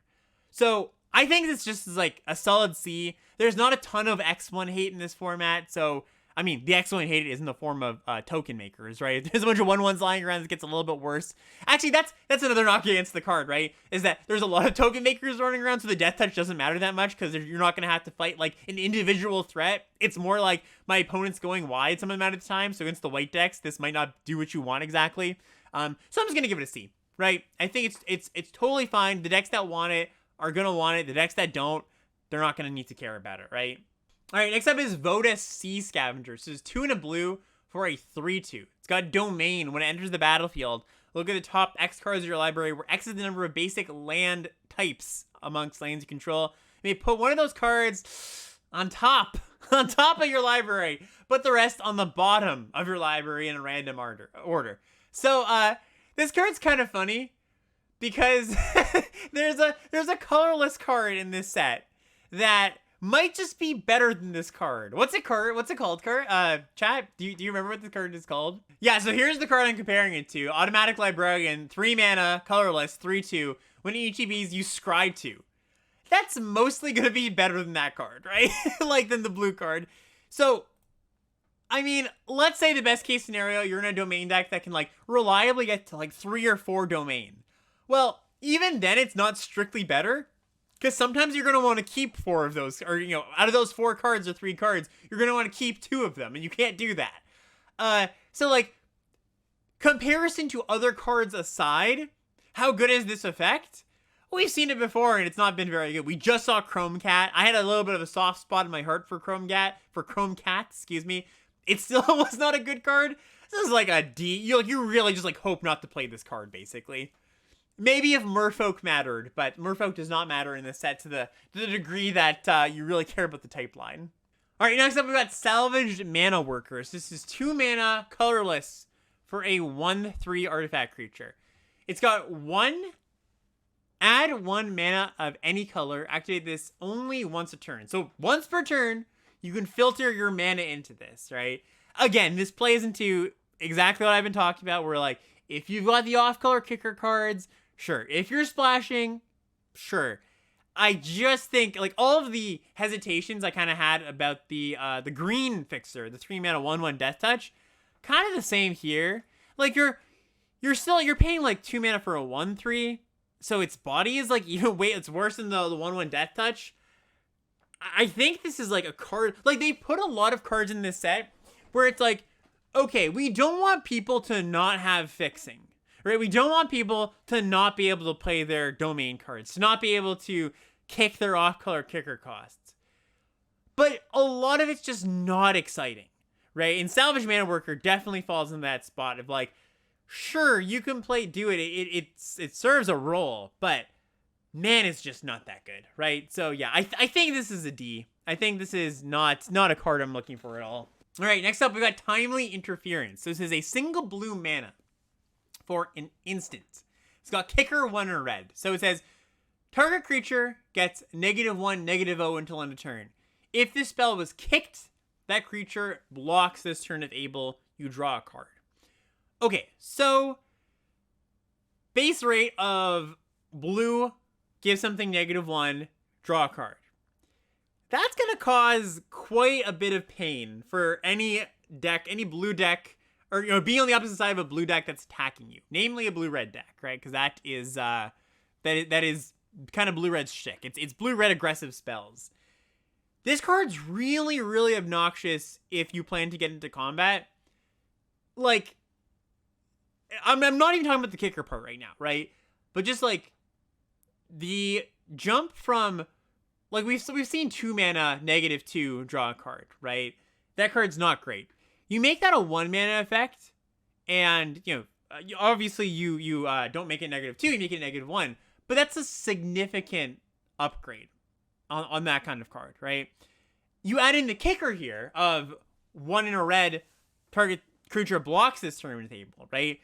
So I think this just is like a solid C. There's not a ton of X1 hate in this format, so I mean, the X1 hate is in the form of token makers, right? There's a bunch of 1/1s lying around that gets a little bit worse. Actually, that's another knock against the card, right? Is that there's a lot of token makers running around, so the death touch doesn't matter that much because you're not going to have to fight like an individual threat. It's more like my opponent's going wide some amount of the time, so against the white decks, this might not do what you want exactly. So I'm just going to give it a C, right? I think it's totally fine. The decks that want it are going to want it. The decks that don't, they're not going to need to care about it, right? All right, next up is Voda Sea Scavenger. So it's 2 and a blue for a 3/2. It's got Domain. When it enters the battlefield, look at the top X cards of your library, where X is the number of basic land types amongst lanes you control. You may put one of those cards on top of your library, but the rest on the bottom of your library in a random order. So this card's kind of funny because there's a colorless card in this set that might just be better than this card. What's it called, Kurt? Chat, do you remember what this card is called? Yeah, so here's the card I'm comparing it to. Automatic Librarian, 3 mana, colorless, 3/2. When ETBs, you scry 2. That's mostly going to be better than that card, right? Like, than the blue card. So, I mean, let's say the best case scenario, you're in a domain deck that can, like, reliably get to, like, 3 or 4 domain. Well, even then, it's not strictly better. Because sometimes you're going to want to keep 4 of those, or, out of those 4 cards or 3 cards, you're going to want to keep 2 of them, and you can't do that. So, like, comparison to other cards aside, how good is this effect? We've seen it before, and it's not been very good. We just saw Chrome Cat. I had a little bit of a soft spot in my heart for Chrome Cat, excuse me. It still was not a good card. This is like a D. You really just like hope not to play this card, basically. Maybe if Merfolk mattered, but Merfolk does not matter in this set to the degree that you really care about the type line. All right, next up we've got Salvaged Mana Workers. This is 2 mana, colorless, for a 1/3 artifact creature. It's got add 1 mana of any color. Activate this only once a turn. So once per turn, you can filter your mana into this, right? Again, this plays into exactly what I've been talking about, where like, if you've got the off-color kicker cards, sure. If you're splashing, sure. I just think, like, all of the hesitations I kind of had about the green fixer, the 3 mana 1/1 Death Touch, kind of the same here. Like, you're paying like 2 mana for a 1/3, so its body is like, it's worse than the 1/1 Death Touch. I think this is like a card, like, they put a lot of cards in this set where it's like, okay, we don't want people to not have fixing, right? We don't want people to not be able to play their domain cards, to not be able to kick their off-color kicker costs. But a lot of it's just not exciting, right? And Salvage Mana Worker definitely falls in that spot of like, sure, you can do it. It serves a role, but man, it's just not that good, right? So yeah, I think this is a D. I think this is not a card I'm looking for at all. All right, next up we got Timely Interference. So this is a single blue mana for an instant. It's got kicker 1 in red. So it says, target creature gets -1, -0 until end of turn. If this spell was kicked, that creature blocks this turn if able. You draw a card. Okay, so base rate of blue, give something -1, draw a card. That's going to cause quite a bit of pain for any deck, any blue deck, or being on the opposite side of a blue deck that's attacking you, namely a blue-red deck, right? Because that is kind of blue-red's shtick. It's blue-red aggressive spells. This card's really, really obnoxious if you plan to get into combat. Like, I'm not even talking about the kicker part right now, right? But just like the jump from, like, we've seen 2 mana -2 draw a card, right? That card's not great. You make that a 1 mana effect, and obviously you don't make it -2, you make it -1, but that's a significant upgrade on that kind of card, right? You add in the kicker here of 1 in a red, target creature blocks this turn with table, right?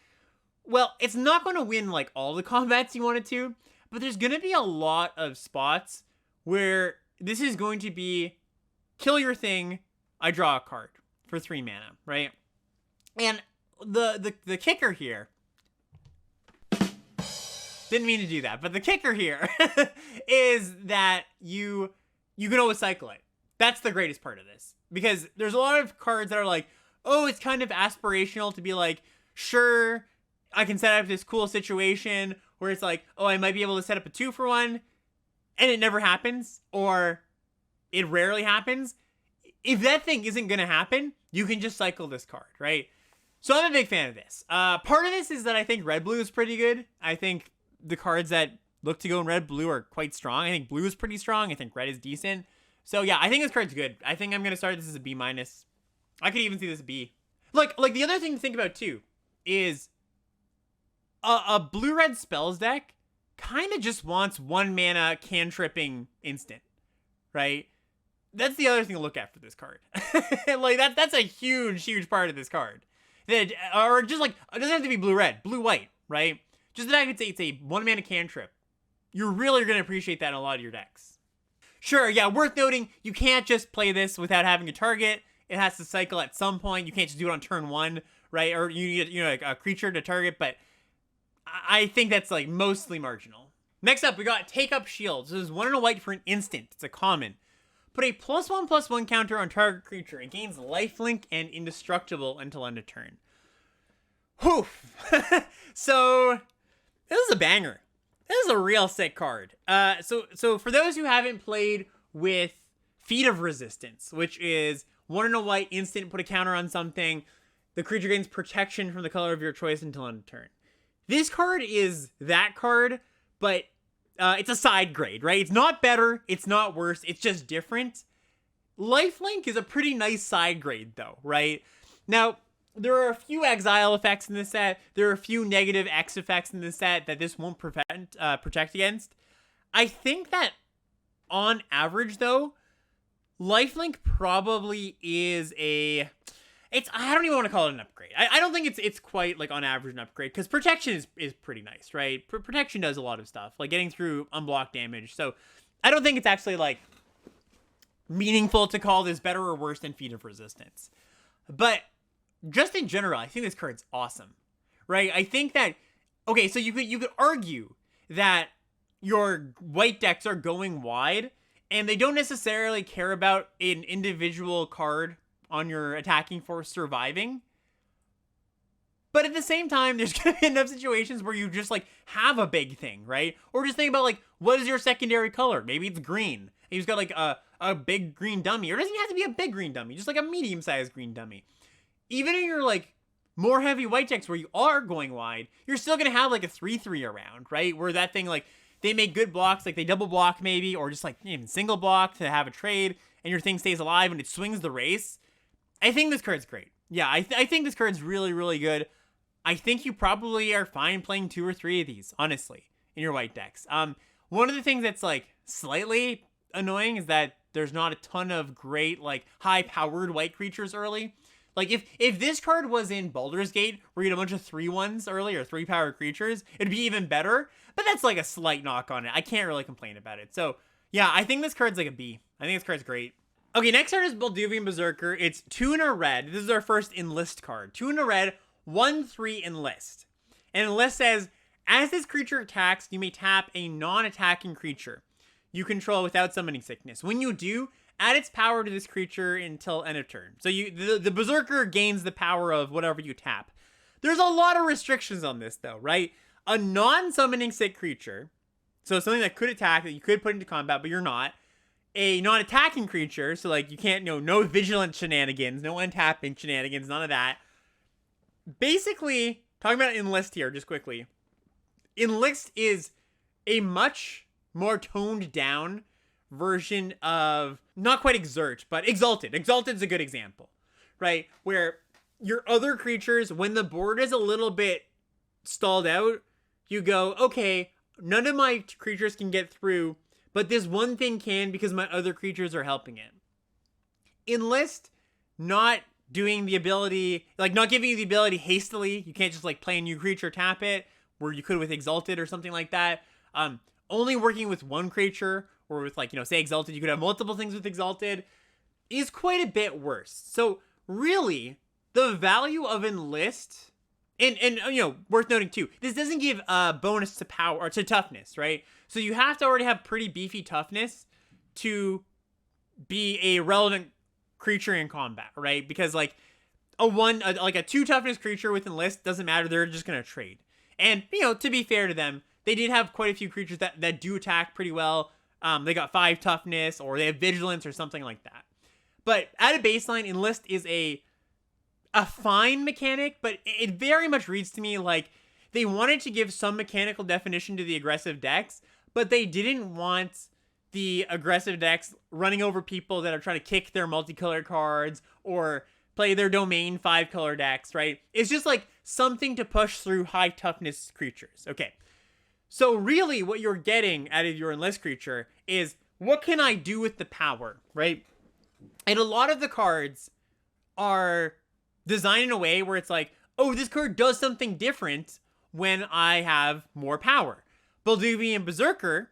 Well, it's not going to win like all the combats you want it to, but there's going to be a lot of spots where this is going to be kill your thing, I draw a card for 3 mana, right? And the kicker here, didn't mean to do that, but the kicker here is that you can always cycle it. That's the greatest part of this, because there's a lot of cards that are like, oh, it's kind of aspirational to be like, sure, I can set up this cool situation where it's like, oh, I might be able to set up a 2-for-1, and it never happens, or it rarely happens. If that thing isn't going to happen, you can just cycle this card, right? So I'm a big fan of this. Part of this is that I think red-blue is pretty good. I think the cards that look to go in red-blue are quite strong. I think blue is pretty strong. I think red is decent. So yeah, I think this card's good. I think I'm going to start this as a B-. I could even see this as a B. Like the other thing to think about too is a blue-red spells deck kind of just wants 1 mana cantripping instant, right? That's the other thing to look at for this card. Like that's a huge part of this card. That, or just like, it doesn't have to be blue-red, blue-white, right? Just the fact it's a 1 mana cantrip. You're really going to appreciate that in a lot of your decks. Sure, yeah, worth noting, you can't just play this without having a target. It has to cycle at some point. You can't just do it on turn 1, right? Or you need like a creature to target, but I think that's like mostly marginal. Next up, we got Take Up Shields. This is 1 and a white for an instant. It's a common. Put a +1/+1 counter on target creature. It gains lifelink and indestructible until end of turn. Whew. So this is a banger. This is a real sick card. So for those who haven't played with Feet of Resistance, which is 1 and a white instant, put a counter on something. the creature gains protection from the color of your choice until end of turn. This card is that card, but it's a side grade, right? It's not better, it's not worse, it's just different. Lifelink is a pretty nice side grade, though, right? Now, there are a few exile effects in this set. There are a few negative X effects in this set that this won't protect against. I think that, on average, though, Lifelink probably is I don't even want to call it an upgrade. I don't think it's quite, like, on average an upgrade, because protection is pretty nice, right? Protection does a lot of stuff, like getting through unblocked damage. So I don't think it's actually, like, meaningful to call this better or worse than Feat of Resistance. But just in general, I think this card's awesome, right? I think that, okay, so you could argue that your white decks are going wide, and they don't necessarily care about an individual card on your attacking force surviving. But at the same time, there's going to be enough situations where you just, like, have a big thing, right? Or just think about, like, what is your secondary color? Maybe it's green. You've got, like, a big green dummy. Or it doesn't have to be a big green dummy. Just, like, a medium-sized green dummy. Even in your, like, more heavy white decks where you are going wide, you're still going to have, like, a 3/3 around, right? Where that thing, like, they make good blocks, like, they double block maybe, or just, like, even single block to have a trade, and your thing stays alive and it swings the race. I think this card's great. Yeah, I think this card's really, really good. I think you probably are fine playing 2 or 3 of these, honestly, in your white decks. One of the things that's, like, slightly annoying is that there's not a ton of great, like, high-powered white creatures early. Like, if this card was in Baldur's Gate, where you had a bunch of 3/1s early, or 3-powered creatures, it'd be even better. But that's, like, a slight knock on it. I can't really complain about it. So, yeah, I think this card's, like, a B. I think this card's great. Okay, next card is Balduvian Berserker. It's Tuna Red. This is our first Enlist card. Tuna Red, 1/3 Enlist. And Enlist says, as this creature attacks, you may tap a non-attacking creature you control without summoning sickness. When you do, add its power to this creature until end of turn. So the Berserker gains the power of whatever you tap. There's a lot of restrictions on this, though, right? A non-summoning sick creature, so something that could attack, that you could put into combat, but you're not. A non-attacking creature, so, like, you can't, no vigilant shenanigans, no untapping shenanigans, none of that. Basically, talking about Enlist here, just quickly. Enlist is a much more toned down version of, not quite Exert, but Exalted. Exalted's a good example, right? Where your other creatures, when the board is a little bit stalled out, you go, okay, none of my creatures can get through, but this one thing can because my other creatures are helping it. Enlist, not doing the ability, like, not giving you the ability hastily. You can't just, like, play a new creature, tap it, where you could with Exalted or something like that. Only working with one creature, or with, like, say Exalted, you could have multiple things with Exalted, is quite a bit worse. So, really, the value of Enlist, and worth noting too, this doesn't give a bonus to power, or to toughness, right? So you have to already have pretty beefy toughness to be a relevant creature in combat, right? Because, like, a 2 toughness creature with Enlist doesn't matter, they're just gonna trade. And, to be fair to them, they did have quite a few creatures that do attack pretty well. They got 5 toughness, or they have vigilance, or something like that. But at a baseline, Enlist is a fine mechanic, but it very much reads to me like they wanted to give some mechanical definition to the aggressive decks, but they didn't want the aggressive decks running over people that are trying to kick their multicolored cards or play their domain 5-color decks, right? It's just like something to push through high toughness creatures. Okay. So really what you're getting out of your Enlist creature is, what can I do with the power, right? And a lot of the cards are designed in a way where it's like, oh, this card does something different when I have more power. Balduvian Berserker,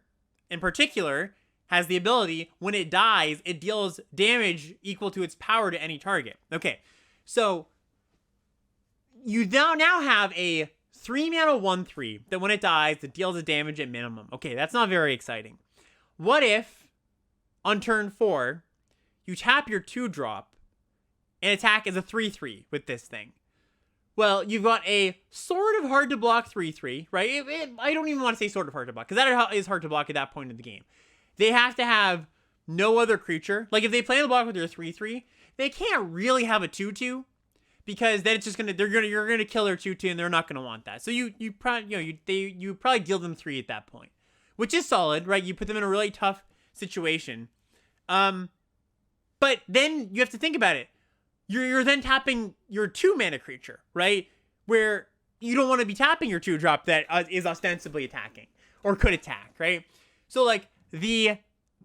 in particular, has the ability, when it dies, it deals damage equal to its power to any target. Okay, so you now have a 3-mana 1/3 that when it dies, it deals a damage at minimum. Okay, that's not very exciting. What if, on turn 4, you tap your 2-drop and attack as a 3/3 with this thing? Well, you've got a sort of hard to block 3/3, right? I don't even want to say sort of hard to block, because that is hard to block at that point in the game. They have to have no other creature. Like, if they plan to block with their 3/3, they can't really have a 2/2, because then it's just you're gonna kill their 2/2 and they're not gonna want that. So you probably you probably deal them 3 at that point, which is solid, right? You put them in a really tough situation. But then you have to think about it. You're then tapping your 2 mana creature, right? Where you don't want to be tapping your 2-drop that is ostensibly attacking or could attack, right? So like the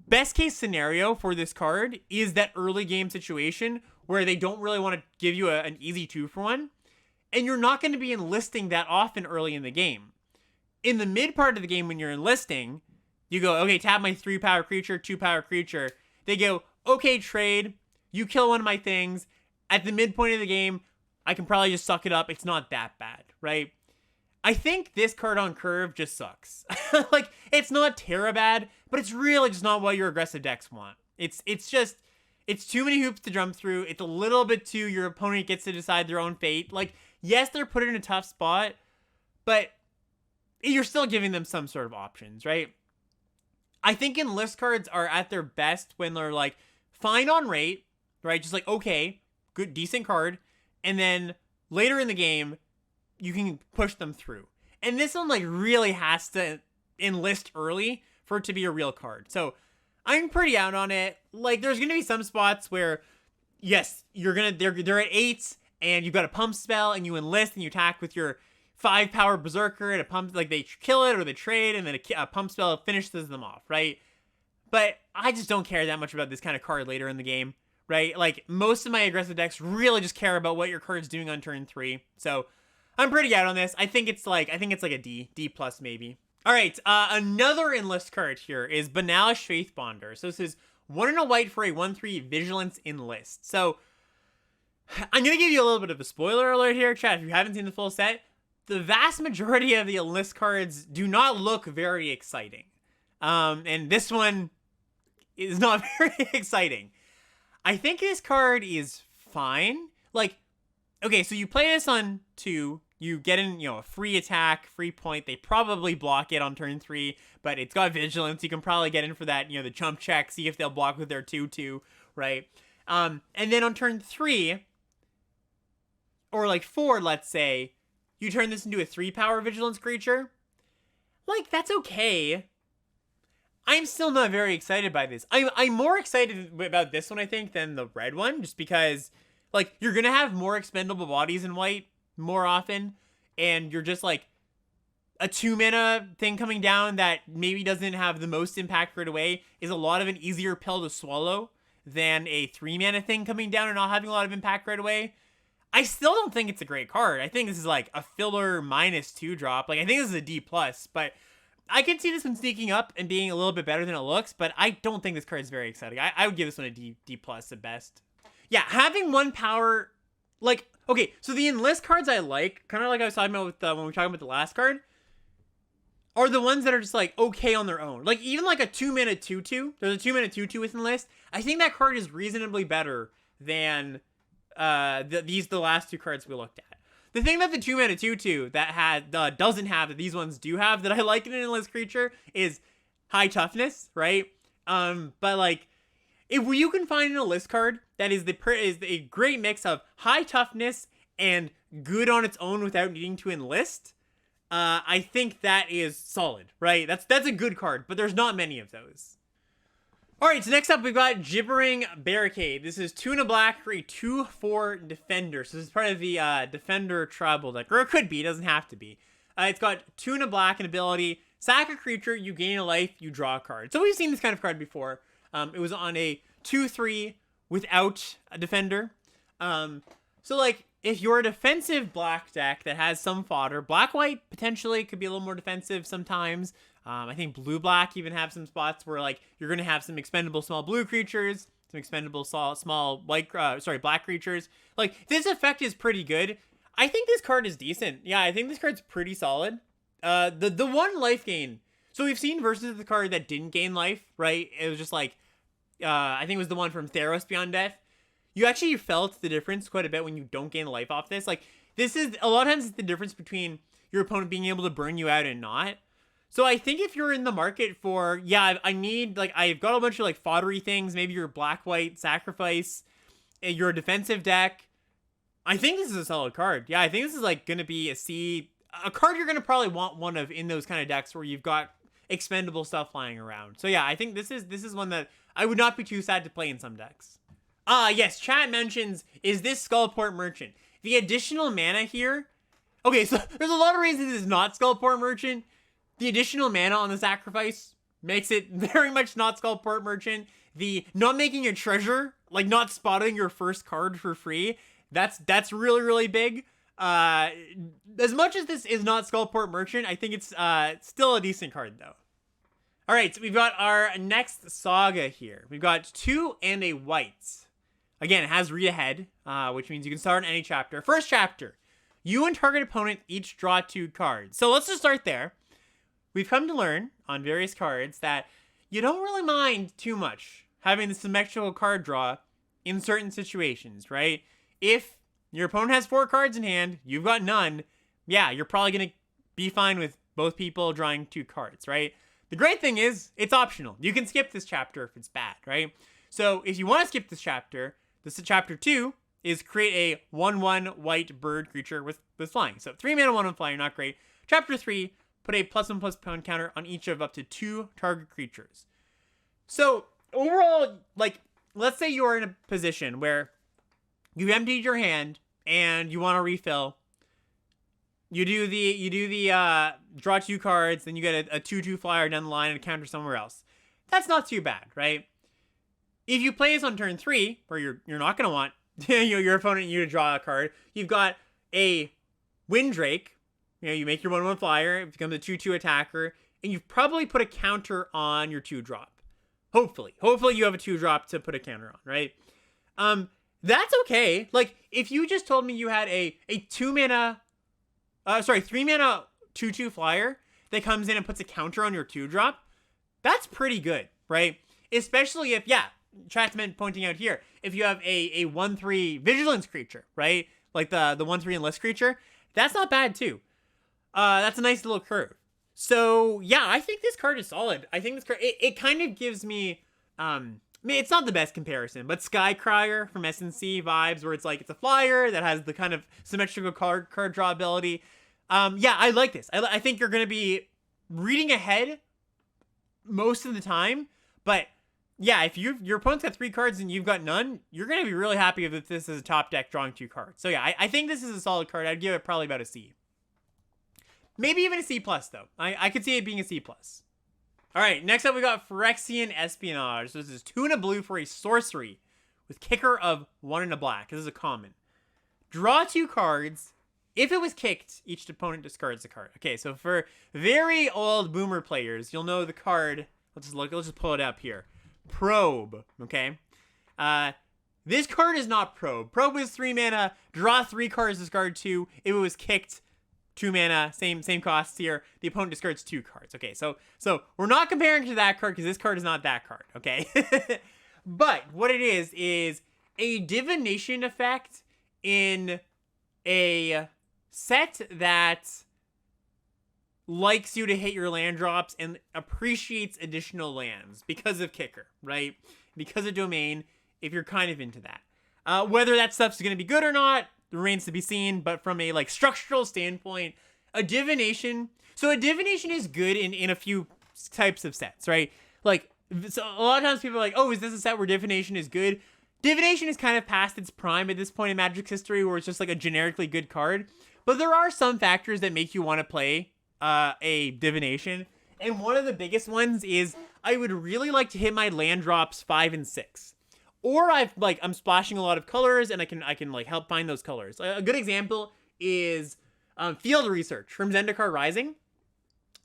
best case scenario for this card is that early game situation where they don't really want to give you an easy 2-for-1, and you're not going to be enlisting that often early in the game. In the mid part of the game when you're enlisting, you go, okay, tap my 3-power creature, 2-power creature. They go, okay, trade. You kill one of my things. At the midpoint of the game, I can probably just suck it up. It's not that bad, right? I think this card on curve just sucks. Like, it's not bad, but it's really just not what your aggressive decks want. It's too many hoops to jump through. It's a little bit too, your opponent gets to decide their own fate. Like, yes, they're put in a tough spot, but you're still giving them some sort of options, right? I think Enlist cards are at their best when they're like, fine on rate, right? Just like, okay, good, decent card. And then later in the game, you can push them through. And this one like really has to enlist early for it to be a real card. So I'm pretty out on it. Like there's going to be some spots where, yes, they're at 8s and you've got a pump spell and you enlist and you attack with your 5-power berserker and a pump, like they kill it or they trade and then a pump spell finishes them off, right? But I just don't care that much about this kind of card later in the game, right? Like most of my aggressive decks really just care about what your card's doing on turn 3. So I'm pretty out on this. I think it's like a D plus maybe. All right, another Enlist card here is Banalish Faith Bonder. So this is 1 and a white for a 1/3 Vigilance Enlist. So I'm gonna give you a little bit of a spoiler alert here, chat. If you haven't seen the full set, the vast majority of the Enlist cards do not look very exciting. And this one is not very exciting. I think this card is fine. Like, okay, so you play this on 2, you get in, a free attack, free point. They probably block it on turn 3, but it's got Vigilance. You can probably get in for that, the chump check, see if they'll block with their 2/2, right? And then on turn 3, or like 4, let's say, you turn this into a 3-power Vigilance creature. Like, that's okay. I'm still not very excited by this. I'm more excited about this one, I think, than the red one, just because, like, you're going to have more expendable bodies in white more often, and you're just, like, a 2-mana thing coming down that maybe doesn't have the most impact right away is a lot of an easier pill to swallow than a 3-mana thing coming down and not having a lot of impact right away. I still don't think it's a great card. I think this is, like, a filler -2 drop. Like, I think this is a D+, but I can see this one sneaking up and being a little bit better than it looks, but I don't think this card is very exciting. I would give this one a D+ at best. Yeah, having 1 power, like, okay, so the Enlist cards I like, kind of like I was talking about with when we were talking about the last card, are the ones that are just, like, okay on their own. Like, even like a 2-mana 2/2, there's a 2-mana 2/2 with Enlist. I think that card is reasonably better than the last 2 cards we looked at. The thing that the 2-mana 2/2 that doesn't have, that these ones do have, that I like in an Enlist creature, is high toughness, right? But like, if you can find an Enlist card that is a great mix of high toughness and good on its own without needing to enlist, I think that is solid, right? That's a good card, but there's not many of those. All right, so next up we've got Gibbering Barricade. This is Tuna Black for a 2/4 Defender. So this is part of the Defender tribal deck, or it could be, it doesn't have to be. It's got Tuna Black, an ability, sack a creature, you gain a life, you draw a card. So we've seen this kind of card before. It was on a 2/3 without a Defender. So like, if you're a defensive black deck that has some fodder, black-white potentially could be a little more defensive sometimes. I think blue-black even have some spots where like you're going to have some expendable small blue creatures, some expendable small black creatures. Like, this effect is pretty good. I think this card is decent. Yeah, I think this card's pretty solid. The 1 life gain. So we've seen versions of the card that didn't gain life, right? It was just like, I think it was the one from Theros Beyond Death. You actually felt the difference quite a bit when you don't gain life off this. Like, this is, a lot of times it's the difference between your opponent being able to burn you out and not. So I think if you're in the market for, yeah, I've got a bunch of like foddery things, maybe you're black-white sacrifice, you're a defensive deck, I think this is a solid card. Yeah, I think this is like going to be a card you're going to probably want one of in those kind of decks where you've got expendable stuff flying around. So yeah, I think this is one that I would not be too sad to play in some decks. Yes, chat mentions, is this Skullport Merchant? The additional mana here, okay, so there's a lot of reasons this is not Skullport Merchant. The additional mana on the sacrifice makes it very much not Skullport Merchant. The not making a treasure, like not spotting your first card for free, that's really, really big. As much as this is not Skullport Merchant, I think it's still a decent card though. All right, so we've got our next Saga here. We've got 2 and a white. Again, it has read ahead, which means you can start in any chapter. First chapter, you and target opponent each draw 2 cards. So let's just start there. We've come to learn on various cards that you don't really mind too much having the symmetrical card draw in certain situations, right? If your opponent has 4 cards in hand, you've got none, yeah, you're probably going to be fine with both people drawing 2 cards, right? The great thing is, it's optional. You can skip this chapter if it's bad, right? So if you want to skip this chapter chapter 2 is create a 1/1 white bird creature with flying. So 3 mana 1/1 flying, not great. Chapter 3, put a +1/+1 pound counter on each of up to 2 target creatures. So overall, like, let's say you're in a position where you've emptied your hand and you want to refill. You do the draw 2 cards, then you get a 2/2 flyer down the line and a counter somewhere else. That's not too bad, right? If you play this on turn 3, where you're not going to want your opponent and you to draw a card, you've got a Windrake. You make your 1/1 flyer, it becomes a 2/2 attacker, and you've probably put a counter on your 2-drop. Hopefully you have a 2-drop to put a counter on, right? That's okay. Like, if you just told me you had a 3 mana 2/2 flyer that comes in and puts a counter on your 2-drop, that's pretty good, right? Especially if, chat's meant pointing out here, if you have a 1/3 vigilance creature, right? Like the 1/3 enlist creature, that's not bad too. That's a nice little curve. So yeah, I think this card is solid. I think this card, it kind of gives me, I mean, it's not the best comparison, but Skycrier from SNC vibes, where it's like, it's a flyer that has the kind of symmetrical card draw ability. Yeah, I like this. I think you're going to be reading ahead most of the time, but yeah, if your opponent's got 3 cards and you've got none, you're going to be really happy if this is a top deck drawing 2 cards. So yeah, I think this is a solid card. I'd give it probably about a C. Maybe even a C+, though. I could see it being a C+. All right, next up we got Phyrexian Espionage. So this is Tuna Blue for a sorcery with kicker of 1 and a black. This is a common. Draw 2 cards. If it was kicked, each opponent discards a card. Okay, so for very old boomer players, you'll know the card. Let's just pull it up here. Probe, okay? This card is not Probe. Probe is 3 mana, draw 3 cards, discard 2. If it was kicked, 2 mana, same costs here. The opponent discards 2 cards. Okay, so we're not comparing to that card because this card is not that card, okay? But what it is a divination effect in a set that likes you to hit your land drops and appreciates additional lands because of kicker, right? Because of domain, if you're kind of into that. Whether that stuff's going to be good or not remains to be seen, but from a like structural standpoint, a divination is good in a few types of sets, right? Like, so a lot of times people are like, oh, is this a set where divination is good? Divination is kind of past its prime at this point in Magic's history, where it's just like a generically good card. But there are some factors that make you want to play a divination, and one of the biggest ones is I would really like to hit my land drops 5 and 6, or I'm splashing a lot of colors and I can like help find those colors. A good example is Field Research from Zendikar Rising.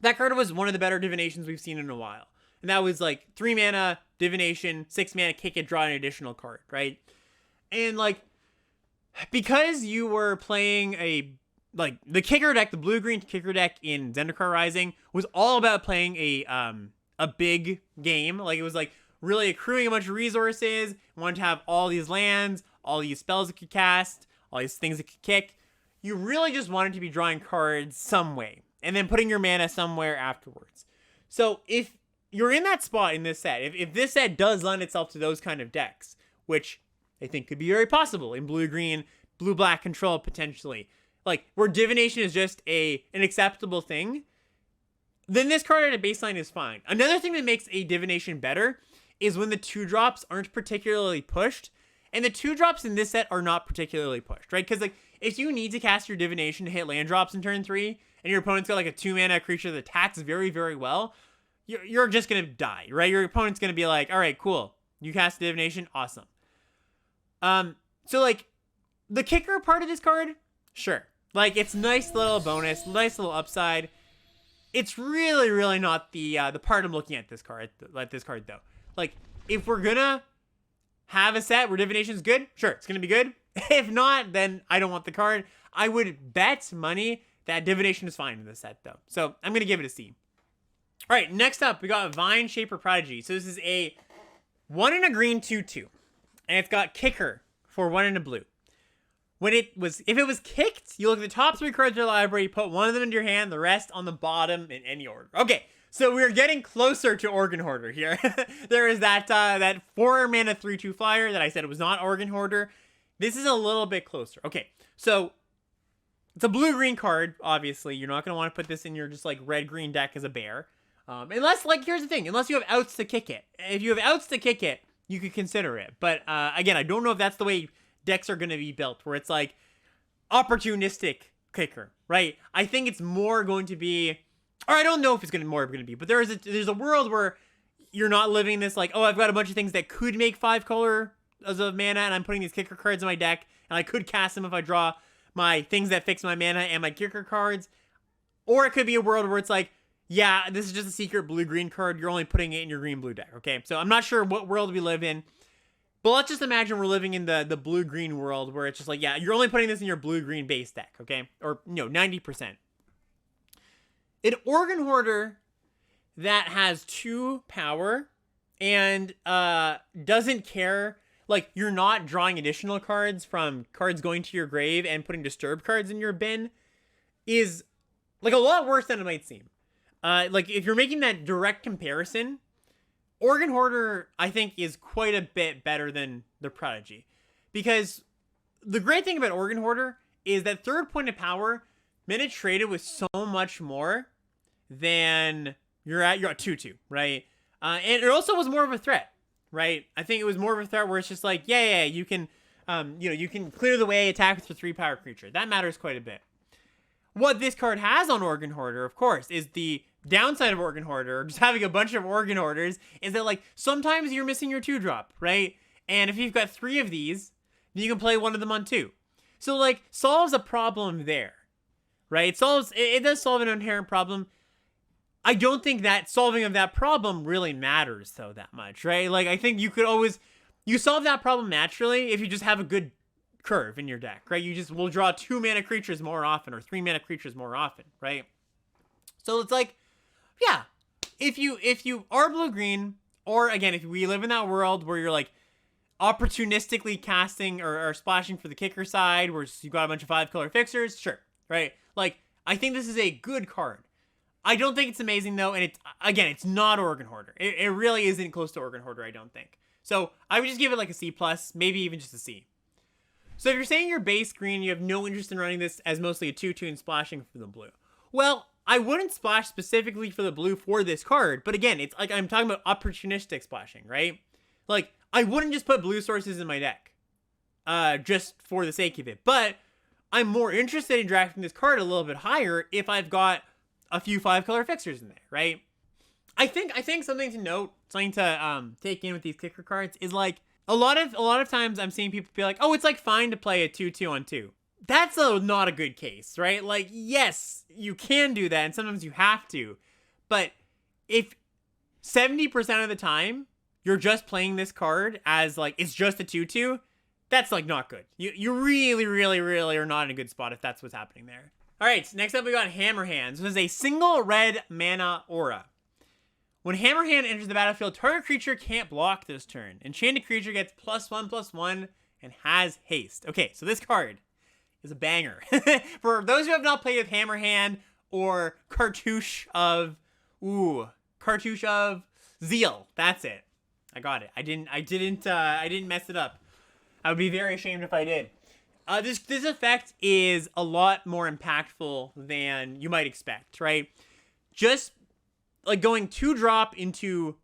That card was one of the better divinations we've seen in a while, and that was like 3 mana divination, 6 mana kick it, draw an additional card, right? And like, because you were playing the kicker deck, the blue-green kicker deck in Zendikar Rising was all about playing a big game. Like, it was like really accruing a bunch of resources, wanted to have all these lands, all these spells it could cast, all these things it could kick. You really just wanted to be drawing cards some way, and then putting your mana somewhere afterwards. So if you're in that spot in this set, if this set does lend itself to those kind of decks, which I think could be very possible in blue-green, blue-black control potentially, like where divination is just an acceptable thing, then this card at a baseline is fine. Another thing that makes a divination better is when the 2-drops aren't particularly pushed, and the 2-drops in this set are not particularly pushed, right? Because like if you need to cast your divination to hit land drops in turn 3, and your opponent's got like a 2-mana creature that attacks very, very well, you're just gonna die, right? Your opponent's gonna be like, all right, cool, you cast divination, awesome. So like the kicker part of this card, sure, like it's nice little bonus, nice little upside. It's really, really not the part I'm looking at this card though. Like if we're gonna have a set where divination is good, sure, it's gonna be good. If not, then I don't want the card. I would bet money that divination is fine in this set though. So I'm gonna give it a C. All right, next up we got Vine Shaper Prodigy. So this is a 1 and a green 2/2, and it's got kicker for 1 and a blue. If it was kicked, you look at the top 3 cards of your library, you put one of them into your hand, the rest on the bottom in any order. Okay, so we're getting closer to Organ Hoarder here. There is that 4-mana 3/2 flyer that I said it was not Organ Hoarder. This is a little bit closer. Okay, so it's a blue-green card, obviously. You're not going to want to put this in your just like red-green deck as a bear. Unless, like, here's the thing. Unless you have outs to kick it. If you have outs to kick it, you could consider it. But, again, I don't know if that's the way decks are going to be built, where it's, like, opportunistic kicker, right? I think it's more going to be... Or I don't know if it's going to be, but there's a world where you're not living this, like, oh, I've got a bunch of things that could make 5 color as of mana, and I'm putting these kicker cards in my deck, and I could cast them if I draw my things that fix my mana and my kicker cards. Or it could be a world where it's like, yeah, this is just a secret blue-green card. You're only putting it in your green-blue deck, okay? So I'm not sure what world we live in. But let's just imagine we're living in the blue-green world where it's just like, yeah, you're only putting this in your blue-green base deck, okay? Or, 90%. An Organ Hoarder that has 2 power and doesn't care, like, you're not drawing additional cards from cards going to your grave and putting disturb cards in your bin is, like, a lot worse than it might seem. Like, if you're making that direct comparison, Organ Hoarder, I think, is quite a bit better than the Prodigy. Because the great thing about Organ Hoarder is that 3rd point of power, minute traded with so much more than you're at 2/2, right? And it also was more of a threat, right? I think it was more of a threat where it's just like, yeah, you can, you can clear the way, attack with your 3 power creature. That matters quite a bit. What this card has on Organ Hoarder, of course, is the downside of Organ Hoarder, just having a bunch of Organ Hoarders, is that, like, sometimes you're missing your 2-drop, right? And if you've got 3 of these, then you can play one of them on 2. So, like, solves a problem there, right? It does solve an inherent problem. I don't think that solving of that problem really matters, though, that much, right? Like, I think you solve that problem naturally if you just have a good curve in your deck, right? You just will draw 2-mana creatures more often or 3-mana creatures more often, right? So it's like, yeah, if you are blue-green, or again, if we live in that world where you're like opportunistically casting or splashing for the kicker side, where you've got a bunch of 5-color fixers, sure, right? Like, I think this is a good card. I don't think it's amazing though, and it's not Organ Hoarder. It really isn't close to Organ Hoarder, I don't think. So I would just give it like a C+, maybe even just a C. So if you're saying you're base green, you have no interest in running this as mostly a 2/2 and splashing for the blue. Well, I wouldn't splash specifically for the blue for this card, but again, it's like I'm talking about opportunistic splashing, right? Like, I wouldn't just put blue sources in my deck, just for the sake of it. But I'm more interested in drafting this card a little bit higher if I've got a few 5-color fixers in there, right? I think something to note, something to take in with these kicker cards is like a lot of times I'm seeing people be like, oh, it's like fine to play a 2/2 on 2. That's not a good case, right? Like, yes, you can do that, and sometimes you have to. But if 70% of the time you're just playing this card as, like, it's just a 2/2, that's, like, not good. You really, really, really are not in a good spot if that's what's happening there. All right, next up we got Hammer Hands. This is a single red mana aura. When Hammer Hand enters the battlefield, target creature can't block this turn. Enchanted creature gets +1/+1 and has haste. Okay, so this card is a banger. For those who have not played with Hammer Hand or Cartouche of Zeal. That's it. I got it. I didn't mess it up. I would be very ashamed if I did. This effect is a lot more impactful than you might expect, right? Just like going 2-drop into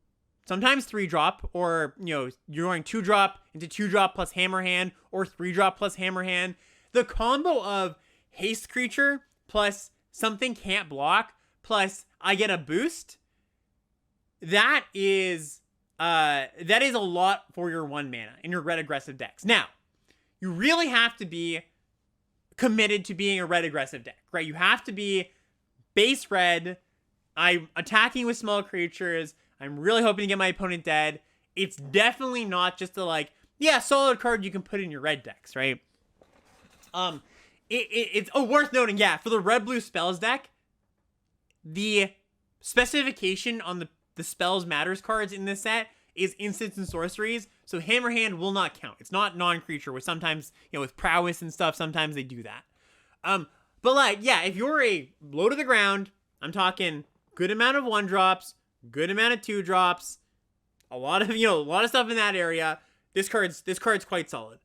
sometimes 3-drop, or you're going 2-drop into 2-drop plus Hammerhand, or 3-drop plus Hammerhand. The combo of haste creature plus something can't block plus I get a boost. That is a lot for your 1 mana in your red aggressive decks. Now, you really have to be committed to being a red aggressive deck, right? You have to be base red. I'm attacking with small creatures. I'm really hoping to get my opponent dead. It's definitely not just a solid card you can put in your red decks, right? It's worth noting, for the red blue spells deck, the specification on the spells matters cards in this set is instants and sorceries, so Hammerhand will not count. It's not non-creature, which sometimes, with prowess and stuff, sometimes they do that. But if you're a low to the ground, I'm talking good amount of 1-drops, good amount of 2-drops, a lot of stuff in that area. This card's quite solid.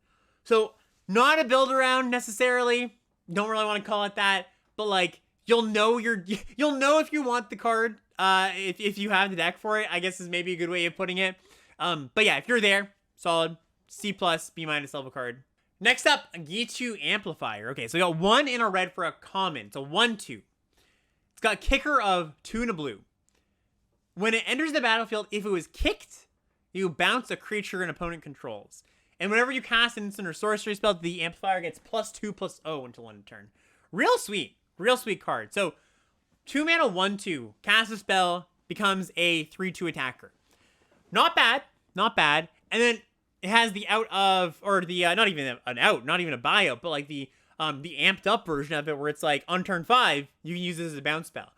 So not a build around necessarily. Don't really want to call it that, but you'll know if you want the card. If you have the deck for it, I guess is maybe a good way of putting it. But yeah, if you're there, solid C+, B- level card. Next up, a Gitu Amplifier. Okay, so we got 1 in a red for a common. It's a 1/2. It's got kicker of Tuna Blue. When it enters the battlefield, if it was kicked, you bounce a creature an opponent controls. And whenever you cast an instant or sorcery spell, the amplifier gets +2/+0 until end of turn. Real sweet card. So 2 mana 1/2, cast a spell, becomes a 3/2 attacker. Not bad. And then it has the out of, or the not even an out, not even a buyout, but the amped up version of it, where it's on turn 5 you can use this as a bounce spell.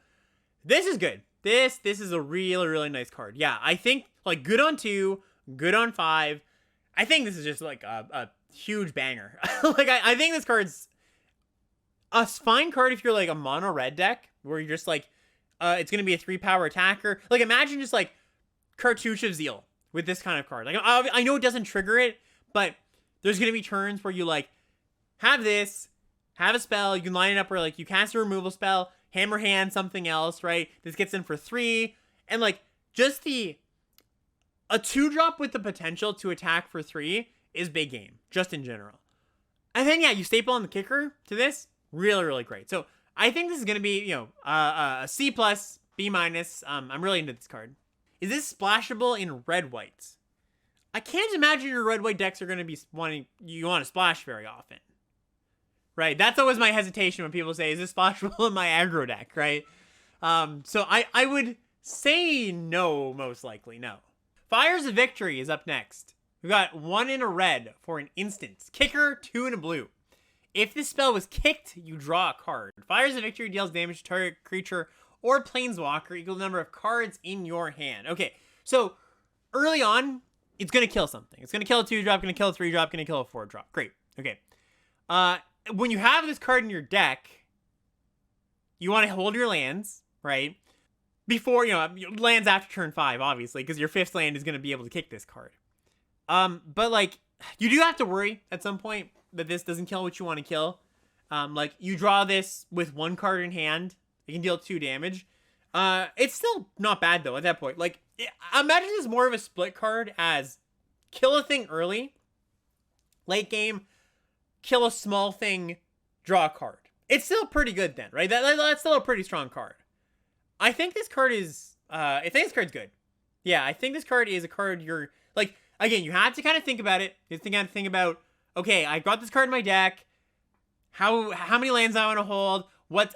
This is good. This is a really nice card. Yeah, I think good on 2, good on 5. I think this is just a huge banger. I think this card's a fine card if you're a mono red deck where you're just it's gonna be a 3-power attacker. Imagine just Cartouche of Zeal with this kind of card. I know it doesn't trigger it, but there's gonna be turns where you have this, have a spell, you can line it up where you cast a removal spell, Hammerhand something else, right? This gets in for 3, and just a 2-drop with the potential to attack for 3 is big game, just in general. And then you staple on the kicker to this, really great. So I think this is gonna be a C+, B-. I'm really into this card. Is this splashable in red-whites? I can't imagine your red-white decks are gonna be want to splash very often. Right, that's always my hesitation when people say, is this splashable in my aggro deck, right? So I would say no, most likely, no. Fires of Victory is up next. We got 1 in a red for an instant. Kicker, 2 in a blue. If this spell was kicked, you draw a card. Fires of Victory deals damage to target creature or planeswalker equal to the number of cards in your hand. Okay, so early on, it's going to kill something. It's going to kill a 2-drop, going to kill a 3-drop, going to kill a 4-drop. Great, okay. When you have this card in your deck, you want to hold your lands, right? Before, lands after turn 5, obviously, because your 5th land is going to be able to kick this card. But, you do have to worry at some point that this doesn't kill what you want to kill. You draw this with 1 card in hand, it can deal 2 damage. It's still not bad, though, at that point. Imagine this more of a split card as kill a thing early, late game, kill a small thing, draw a card. It's still pretty good then, right? That's still a pretty strong card. I think this card is, I think this card's good. Yeah, I think this card is a card you're, again, you have to kind of think about it. You have to think about, okay, I got this card in my deck. How many lands I want to hold.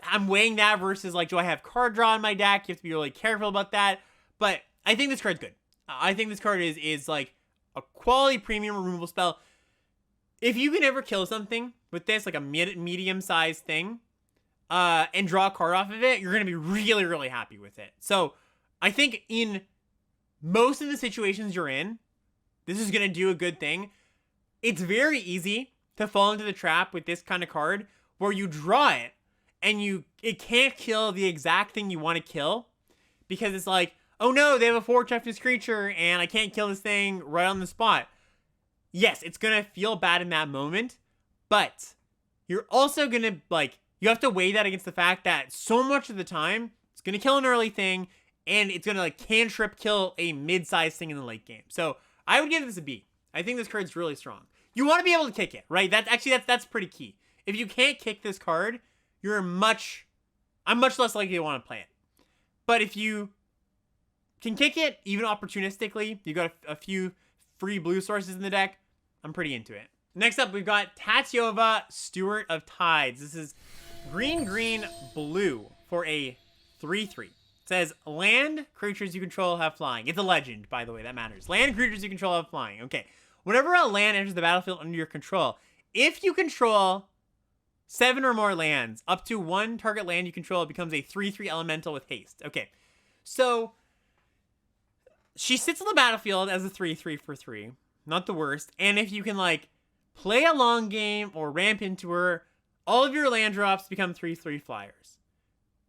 I'm weighing that versus, do I have card draw in my deck? You have to be really careful about that. But I think this card's good. I think this card is a quality premium removal spell. If you can ever kill something with this, a medium-sized thing, and draw a card off of it, you're going to be really happy with it. So I think in most of the situations you're in, this is going to do a good thing. It's very easy to fall into the trap with this kind of card where you draw it and it can't kill the exact thing you want to kill because it's oh no, they have a 4 toughness creature and I can't kill this thing right on the spot. Yes, it's going to feel bad in that moment, but you're also gonna, like, you have to weigh that against the fact that so much of the time, it's gonna kill an early thing, and it's gonna, like, cantrip kill a mid-sized thing in the late game. So, I would give this a B. I think this card's really strong. You want to be able to kick it, right? That's pretty key. If you can't kick this card, I'm much less likely to want to play it. But if you can kick it, even opportunistically, you got a few free blue sources in the deck, I'm pretty into it. Next up, we've got Tatyova, Steward of Tides. This is green, blue for a 3/3. It says, land creatures you control have flying. It's a legend, by the way, that matters. Land creatures you control have flying. Okay. Whenever a land enters the battlefield under your control, if you control 7 or more lands, up to 1 target land you control, it becomes a 3/3 elemental with haste. Okay. So, she sits on the battlefield as a 3/3 for 3. Not the worst. And if you can, like, play a long game or ramp into her, all of your land drops become 3/3 flyers.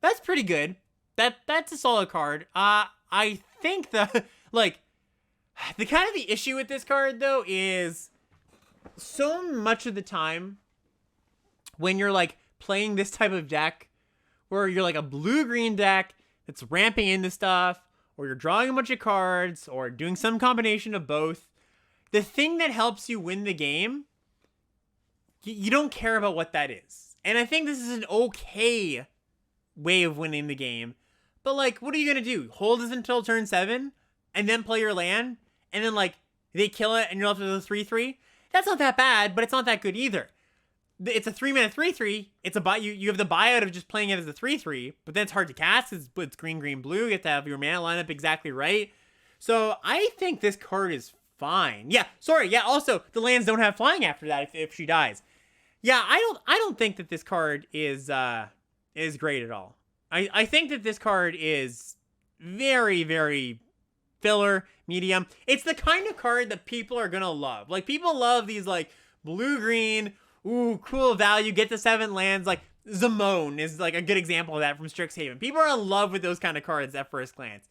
That's pretty good. That's a solid card. I think the issue with this card, though, is so much of the time when you're, like, playing this type of deck, where you're, like, a blue-green deck that's ramping into stuff, or you're drawing a bunch of cards, or doing some combination of both, the thing that helps you win the game, you don't care about what that is. And I think this is an okay way of winning the game. But, like, what are you going to do? Hold this until turn 7, and then play your land, and then, like, they kill it, and you're left with a 3/3? That's not that bad, but it's not that good either. It's a 3-mana 3/3. It's you have the buyout of just playing it as a 3/3, but then it's hard to cast. It's green, blue. You have to have your mana lineup exactly right. So I think this card is fine. Yeah, sorry. Yeah, also, the lands don't have flying after that if she dies. Yeah, I don't think that this card is great at all. I think that this card is very, very filler, medium. It's the kind of card that people are gonna love. Like, people love these, like, blue-green, ooh, cool value, get the 7 lands. Like, Zamone is, like, a good example of that from Strixhaven. People are in love with those kind of cards at first glance.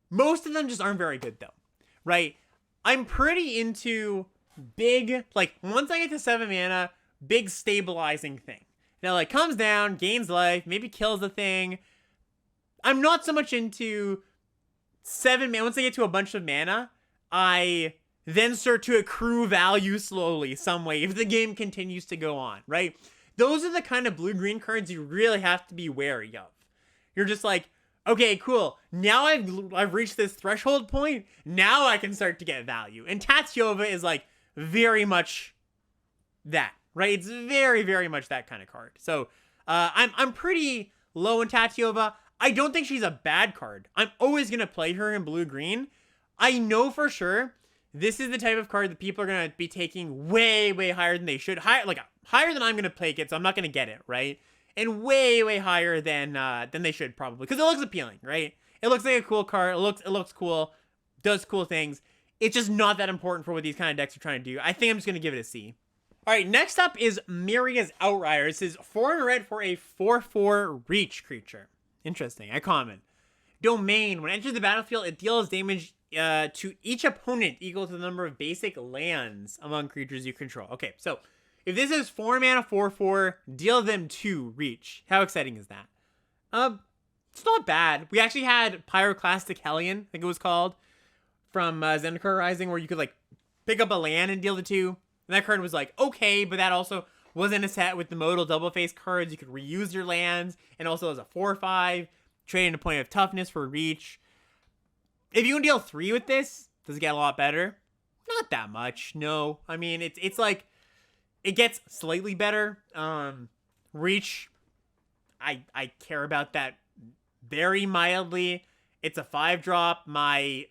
Most of them just aren't very good, though, right? I'm pretty into big, like, once I get to 7 mana, big stabilizing thing. Now, like, comes down, gains life, maybe kills the thing. I'm not so much into 7 mana. Once I get to a bunch of mana, I then start to accrue value slowly some way if the game continues to go on, right? Those are the kind of blue-green cards you really have to be wary of. You're just like, okay, cool. Now I've reached this threshold point. Now I can start to get value. And Tatyova is, like, very much that, right? It's very, very much that kind of card. So I'm pretty low in Tatyova. I don't think she's a bad card. I'm always going to play her in blue-green. I know for sure this is the type of card that people are going to be taking way, way higher than they should. Higher than I'm going to take it, so I'm not going to get it, right? And way, way higher than they should probably. Because it looks appealing, right? It looks like a cool card. It looks cool. Does cool things. It's just not that important for what these kind of decks are trying to do. I think I'm just going to give it a C. All right, next up is Miria's Outrider. This is 4 and red for a 4/4 reach creature. Interesting. I comment. Domain. When it enters the battlefield, it deals damage to each opponent equal to the number of basic lands among creatures you control. Okay, so if this is 4 mana 4/4, deal them 2 reach. How exciting is that? It's not bad. We actually had Pyroclastic Hellion, I think it was called, from Zendikar Rising, where you could, like, pick up a land and deal the 2. And that card was, like, okay, but that also wasn't a set with the modal double face cards. You could reuse your lands, and also as a 4/5, trading a point of toughness for reach. If you can deal 3 with this, does it get a lot better? Not that much, no. I mean, it's like, it gets slightly better. Reach, I care about that very mildly. It's a 5-drop. My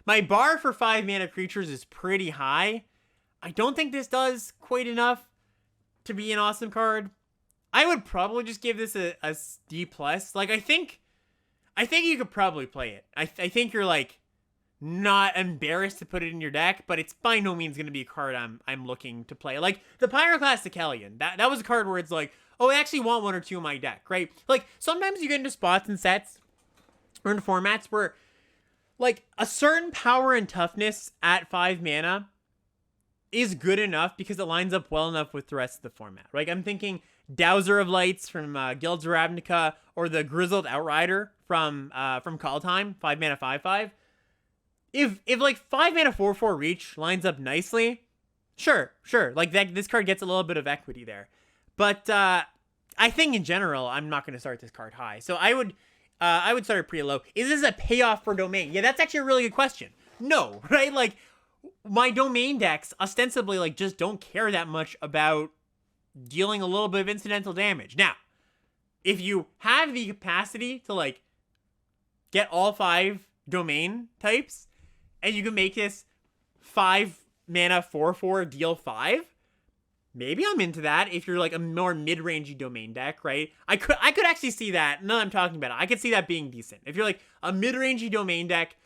bar for 5 mana creatures is pretty high. I don't think this does quite enough to be an awesome card. I would probably just give this a D+. Like, I think you could probably play it. I think you're, like, not embarrassed to put it in your deck, but it's by no means going to be a card I'm looking to play. Like, the Pyroclastic Hellion, that was a card where it's like, oh, I actually want 1 or 2 in my deck, right? Like, sometimes you get into spots and sets or in formats where, like, a certain power and toughness at 5 mana is good enough because it lines up well enough with the rest of the format. Like, I'm thinking Dowser of Lights from Guilds of Ravnica, or the Grizzled Outrider from Call Time, 5 mana 5/5. If like 5 mana 4/4 reach lines up nicely, sure. Like that, this card gets a little bit of equity there. But I think in general, I'm not going to start this card high. So I would start it pretty low. Is this a payoff for Domain? Yeah, that's actually a really good question. No, right? Like, my Domain decks ostensibly like just don't care that much about dealing a little bit of incidental damage. Now, if you have the capacity to like get all 5 Domain types, and you can make this 5 mana 4/4 deal 5, maybe I'm into that. If you're like a more mid-rangey Domain deck, right? I could actually see that. Now that I'm talking about it, I could see that being decent. If you're like a mid-rangey Domain deck,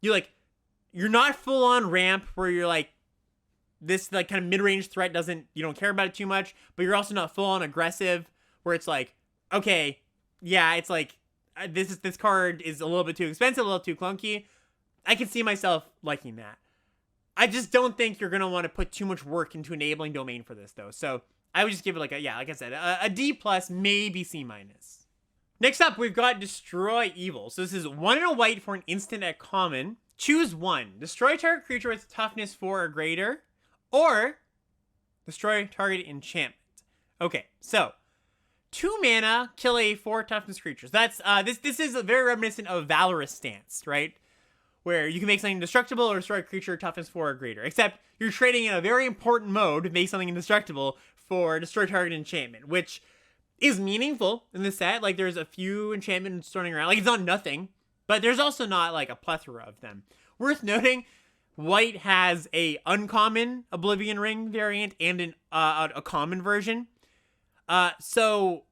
you're not full on ramp where you're like this like kind of mid-range threat you don't care about it too much, but you're also not full on aggressive where it's like, okay, yeah, it's like this card is a little bit too expensive, a little too clunky. I can see myself liking that. I just don't think you're going to want to put too much work into enabling Domain for this, though. So I would just give it like I said, a D+, maybe C-. Next up, we've got Destroy Evil. So this is 1 and a white for an instant at common. Choose one. Destroy target creature with toughness 4 or greater, or destroy target enchantment. Okay, so 2 mana, kill a 4 toughness creatures. That's this is very reminiscent of Valorous Stance, right? Where you can make something indestructible or destroy a creature toughness 4 or greater. Except you're trading in a very important mode to make something indestructible for destroy target enchantment, which is meaningful in the set. Like, there's a few enchantments starting around. Like, it's not nothing, but there's also not like a plethora of them. Worth noting, white has a uncommon Oblivion Ring variant and a common version. So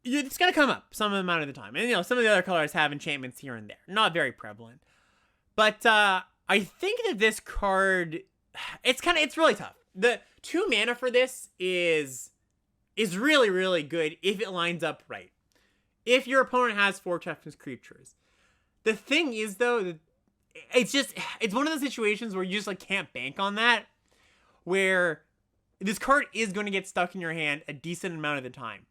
it's gonna come up some amount of the time. And some of the other colors have enchantments here and there. Not very prevalent. But I think that this card, it's really tough. The 2 mana for this is really, really good if it lines up right. If your opponent has 4 toughness creatures. The thing is, though, it's one of those situations where you just like can't bank on that, where this card is going to get stuck in your hand a decent amount of the time.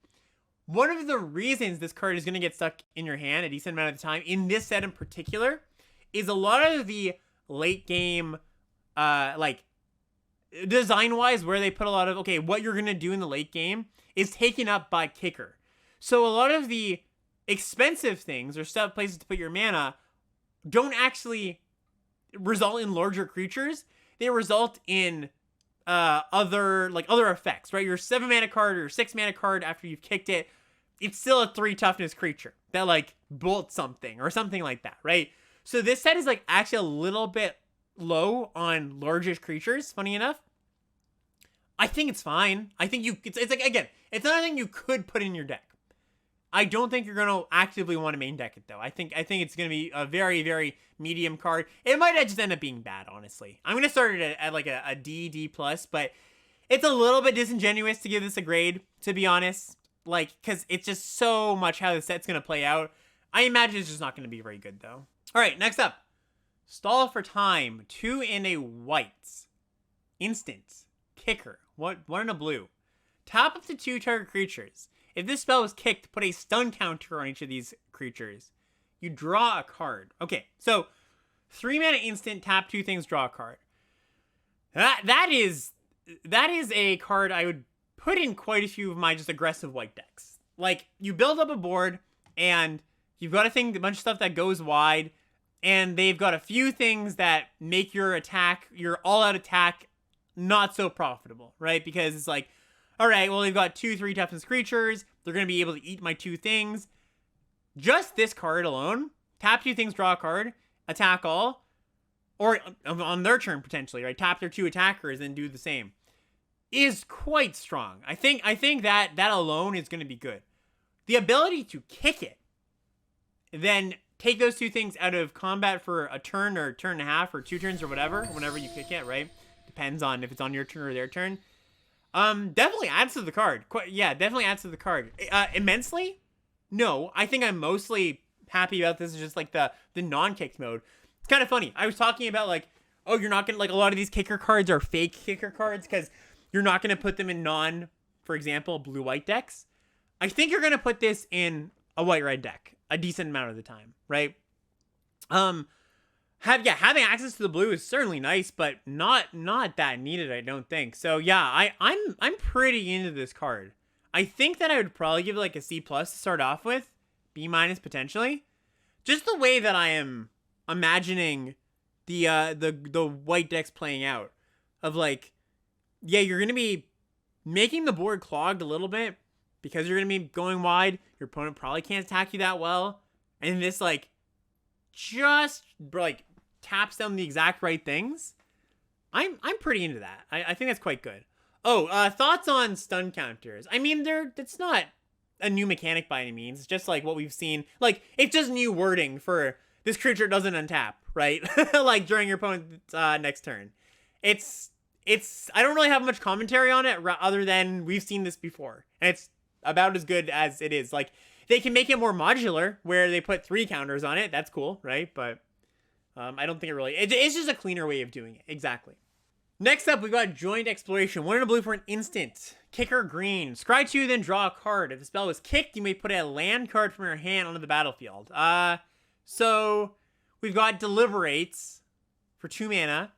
One of the reasons this card is going to get stuck in your hand a decent amount of the time, in this set in particular, is a lot of the late game, like, design-wise, where they put a lot of, okay, what you're going to do in the late game is taken up by kicker. So a lot of the expensive things or places to put your mana don't actually result in larger creatures. They result in other effects, right? Your 7 mana card or 6 mana card, after you've kicked it, it's still a 3 toughness creature that like bolts something or something like that, right? So this set is like actually a little bit low on largish creatures, funny enough. I think it's fine. I think it's like, again, it's not anything you could put in your deck. I don't think you're going to actively want to main deck it, though. I think it's going to be a very, very medium card. It might just end up being bad, honestly. I'm going to start it at like a D+, but it's a little bit disingenuous to give this a grade, to be honest. Like, because it's just so much how the set's going to play out. I imagine it's just not going to be very good, though. All right, next up. Stall for Time. 2 and a white. Instant. Kicker. 1 and a blue. Top up to 2 target creatures. If this spell was kicked, put a stun counter on each of these creatures. You draw a card. Okay, so 3 mana instant, tap 2 things, draw a card. That is a card I would put in quite a few of my just aggressive white decks. Like, you build up a board, and you've got a bunch of stuff that goes wide, and they've got a few things that make your all-out attack not so profitable, right? Because it's like, all right, well, they've got 2/3 toughness creatures. They're going to be able to eat my 2 things. Just this card alone, tap 2 things, draw a card, attack all, or on their turn, potentially, right? Tap their 2 attackers and do the same, is quite strong. I think that alone is going to be good. The ability to kick it, then take those 2 things out of combat for a turn or turn and a half or 2 turns or whatever, whenever you kick it, right? Depends on if it's on your turn or their turn. Definitely adds to the card. Definitely adds to the card. Immensely? No, I think I'm mostly happy about this. Is just like the non-kicked mode. It's kind of funny. I was talking about like, oh, you're not gonna, like, a lot of these kicker cards are fake kicker cards because you're not gonna put them in for example, blue-white decks. I think you're gonna put this in a white-red deck a decent amount of the time, right? Having access to the blue is certainly nice, but not that needed, I don't think. So yeah, I'm pretty into this card. I think that I would probably give it like a C+ to start off with, B- potentially. Just the way that I am imagining the white decks playing out, of like, yeah, you're gonna be making the board clogged a little bit because you're gonna be going wide. Your opponent probably can't attack you that well, and this like just like taps down the exact right things. I'm pretty into that. I think that's quite good. Oh, thoughts on stun counters? I mean, it's not a new mechanic by any means. It's just like what we've seen. Like, it's just new wording for this creature doesn't untap, right? Like during your opponent's next turn. It's I don't really have much commentary on it other than we've seen this before, and it's about as good as it is. Like, they can make it more modular where they put 3 counters on it. That's cool, right? But I don't think it's just a cleaner way of doing it. Exactly. Next up, we've got Joint Exploration. 1 in a blue for an instant. Kicker green. Scry 2, then draw a card. If the spell was kicked, you may put a land card from your hand onto the battlefield. So we've got Deliberates for 2 mana.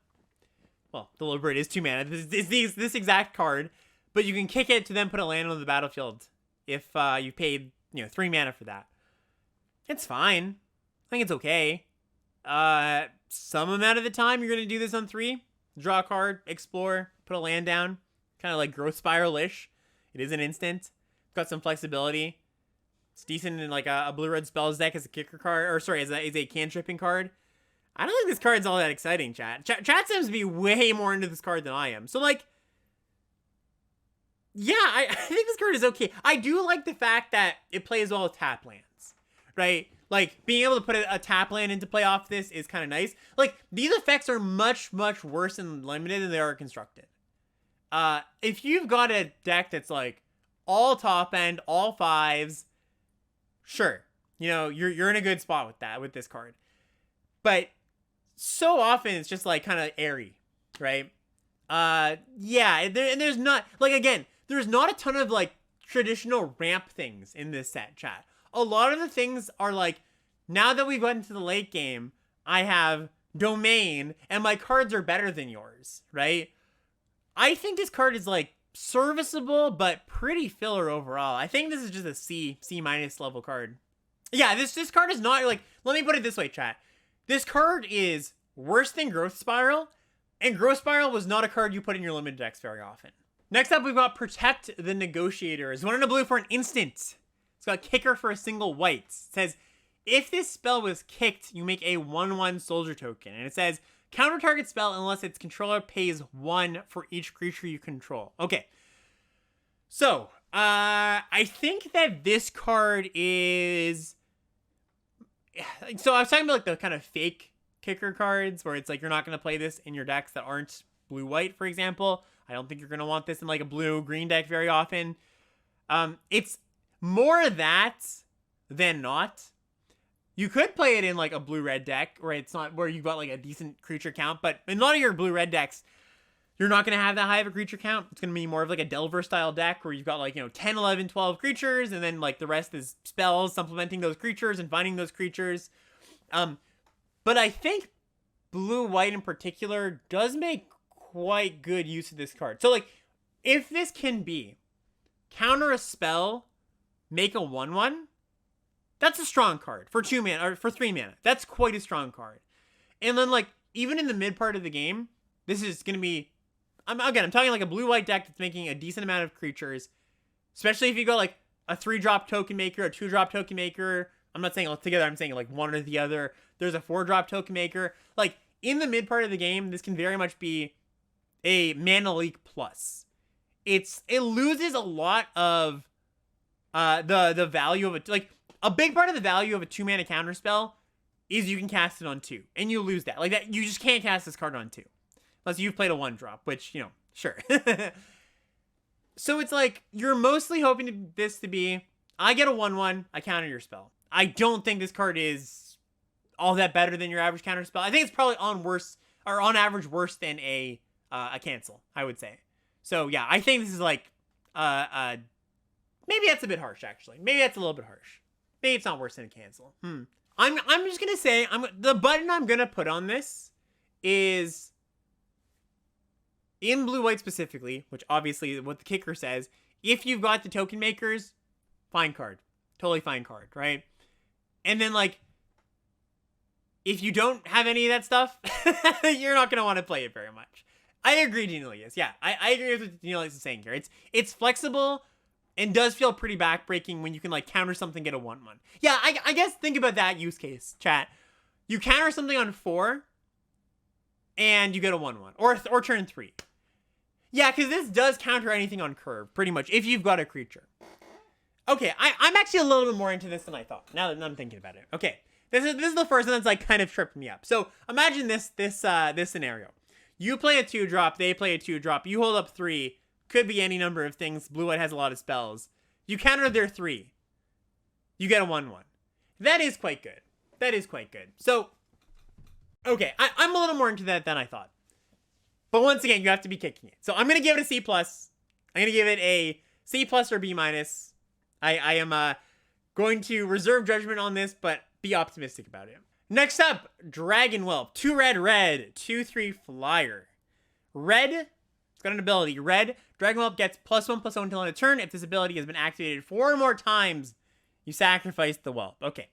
Well, Deliberate is 2 mana. This exact card, but you can kick it to then put a land on the battlefield if you paid 3 mana for that. It's fine. I think it's okay. Some amount of the time you're gonna do this on 3. Draw a card, explore, put a land down. Kind of like Growth Spiral-ish. It is an instant. Got some flexibility. It's decent in like a blue-red spells deck as a kicker card, or sorry, as a cantripping card. I don't think this card's all that exciting, chat. Chat seems to be way more into this card than I am. So like, yeah, I think this card is okay. I do like the fact that it plays well with tap lands, right? Like, being able to put a tap land into play off this is kind of nice. Like, these effects are much, much worse in limited than they are constructed. If you've got a deck that's, like, all top end, all 5s, sure. You're in a good spot with this card. But so often, it's just, like, kind of airy, right? Yeah, and there's not, like, again, there's not a ton of, like, traditional ramp things in this set, chat. A lot of the things are like, now that we've gotten to the late game, I have Domain, and my cards are better than yours, right? I think this card is, like, serviceable, but pretty filler overall. I think this is just a C- level card. Yeah, this card is not, like, let me put it this way, chat. This card is worse than Growth Spiral, and Growth Spiral was not a card you put in your limited decks very often. Next up, we've got Protect the Negotiators. 1 in a blue for an instant. It's got kicker for a single white. It says, if this spell was kicked, you make a 1/1 soldier token. And it says, counter target spell unless its controller pays 1 for each creature you control. Okay. So, I think that this card is... So, I was talking about like the kind of fake kicker cards where it's like you're not going to play this in your decks that aren't blue-white, for example. I don't think you're going to want this in like a blue-green deck very often. It's more that than not. You could play it in like a blue-red deck where it's not where you've got like a decent creature count, but in a lot of your blue-red decks, you're not going to have that high of a creature count. It's going to be more of like a Delver style deck where you've got like, 10, 11, 12 creatures, and then like the rest is spells supplementing those creatures and finding those creatures. But I think blue-white in particular does make quite good use of this card. So like, if this can be counter a spell, make a 1/1, that's a strong card for 2 mana or for 3 mana. That's quite a strong card. And then like, even in the mid part of the game, this is going to be, I'm talking like a blue-white deck that's making a decent amount of creatures, especially if you go like a 3-drop token maker, a 2-drop token maker. I'm not saying all together, I'm saying like one or the other. There's a 4-drop token maker. Like, in the mid part of the game, this can very much be a mana leak plus. It loses a lot of the value of it. Like, a big part of the value of a 2-mana counter spell is you can cast it on 2, and you lose that. Like, that, you just can't cast this card on 2 unless you've played a 1-drop, which, sure. So it's like, you're mostly hoping this to be, I get a 1/1, I counter your spell. I don't think this card is all that better than your average counter spell. I think it's probably on worse are on average worse than a cancel, I would say. So yeah, I think this is like, maybe that's a bit harsh, actually. Maybe that's a little bit harsh. Maybe it's not worse than a cancel. I'm just gonna say, the button I'm gonna put on this is, in blue-white specifically, which obviously what the kicker says, if you've got the token makers, fine card. Totally fine card, right? And then, like, if you don't have any of that stuff, you're not gonna want to play it very much. I agree, Denialius. Yeah, I agree with what Denialius is saying here. It's flexible and does feel pretty backbreaking when you can, like, counter something, get a 1/1. Yeah, I guess think about that use case, chat. You counter something on 4, and you get a 1/1. Or turn 3. Yeah, because this does counter anything on curve, pretty much, if you've got a creature. Okay, I'm actually a little bit more into this than I thought, now that I'm thinking about it. Okay, this is the first one that's, like, kind of tripped me up. So, imagine this scenario. You play a 2-drop, they play a 2-drop, you hold up 3, could be any number of things, blue-white has a lot of spells. You counter their 3, you get a 1/1. That is quite good. That is quite good. So, okay, I'm a little more into that than I thought. But once again, you have to be kicking it. So I'm going to give it a C+. I'm going to give it a C+ or B-. I am going to reserve judgment on this, but be optimistic about it. Next up, Dragon Whelp. 2 red, 2/3 flyer. Red, it's got an ability. Red, Dragon Whelp gets +1/+1 until end of turn. If this ability has been activated 4 or more times, you sacrifice the whelp. Okay.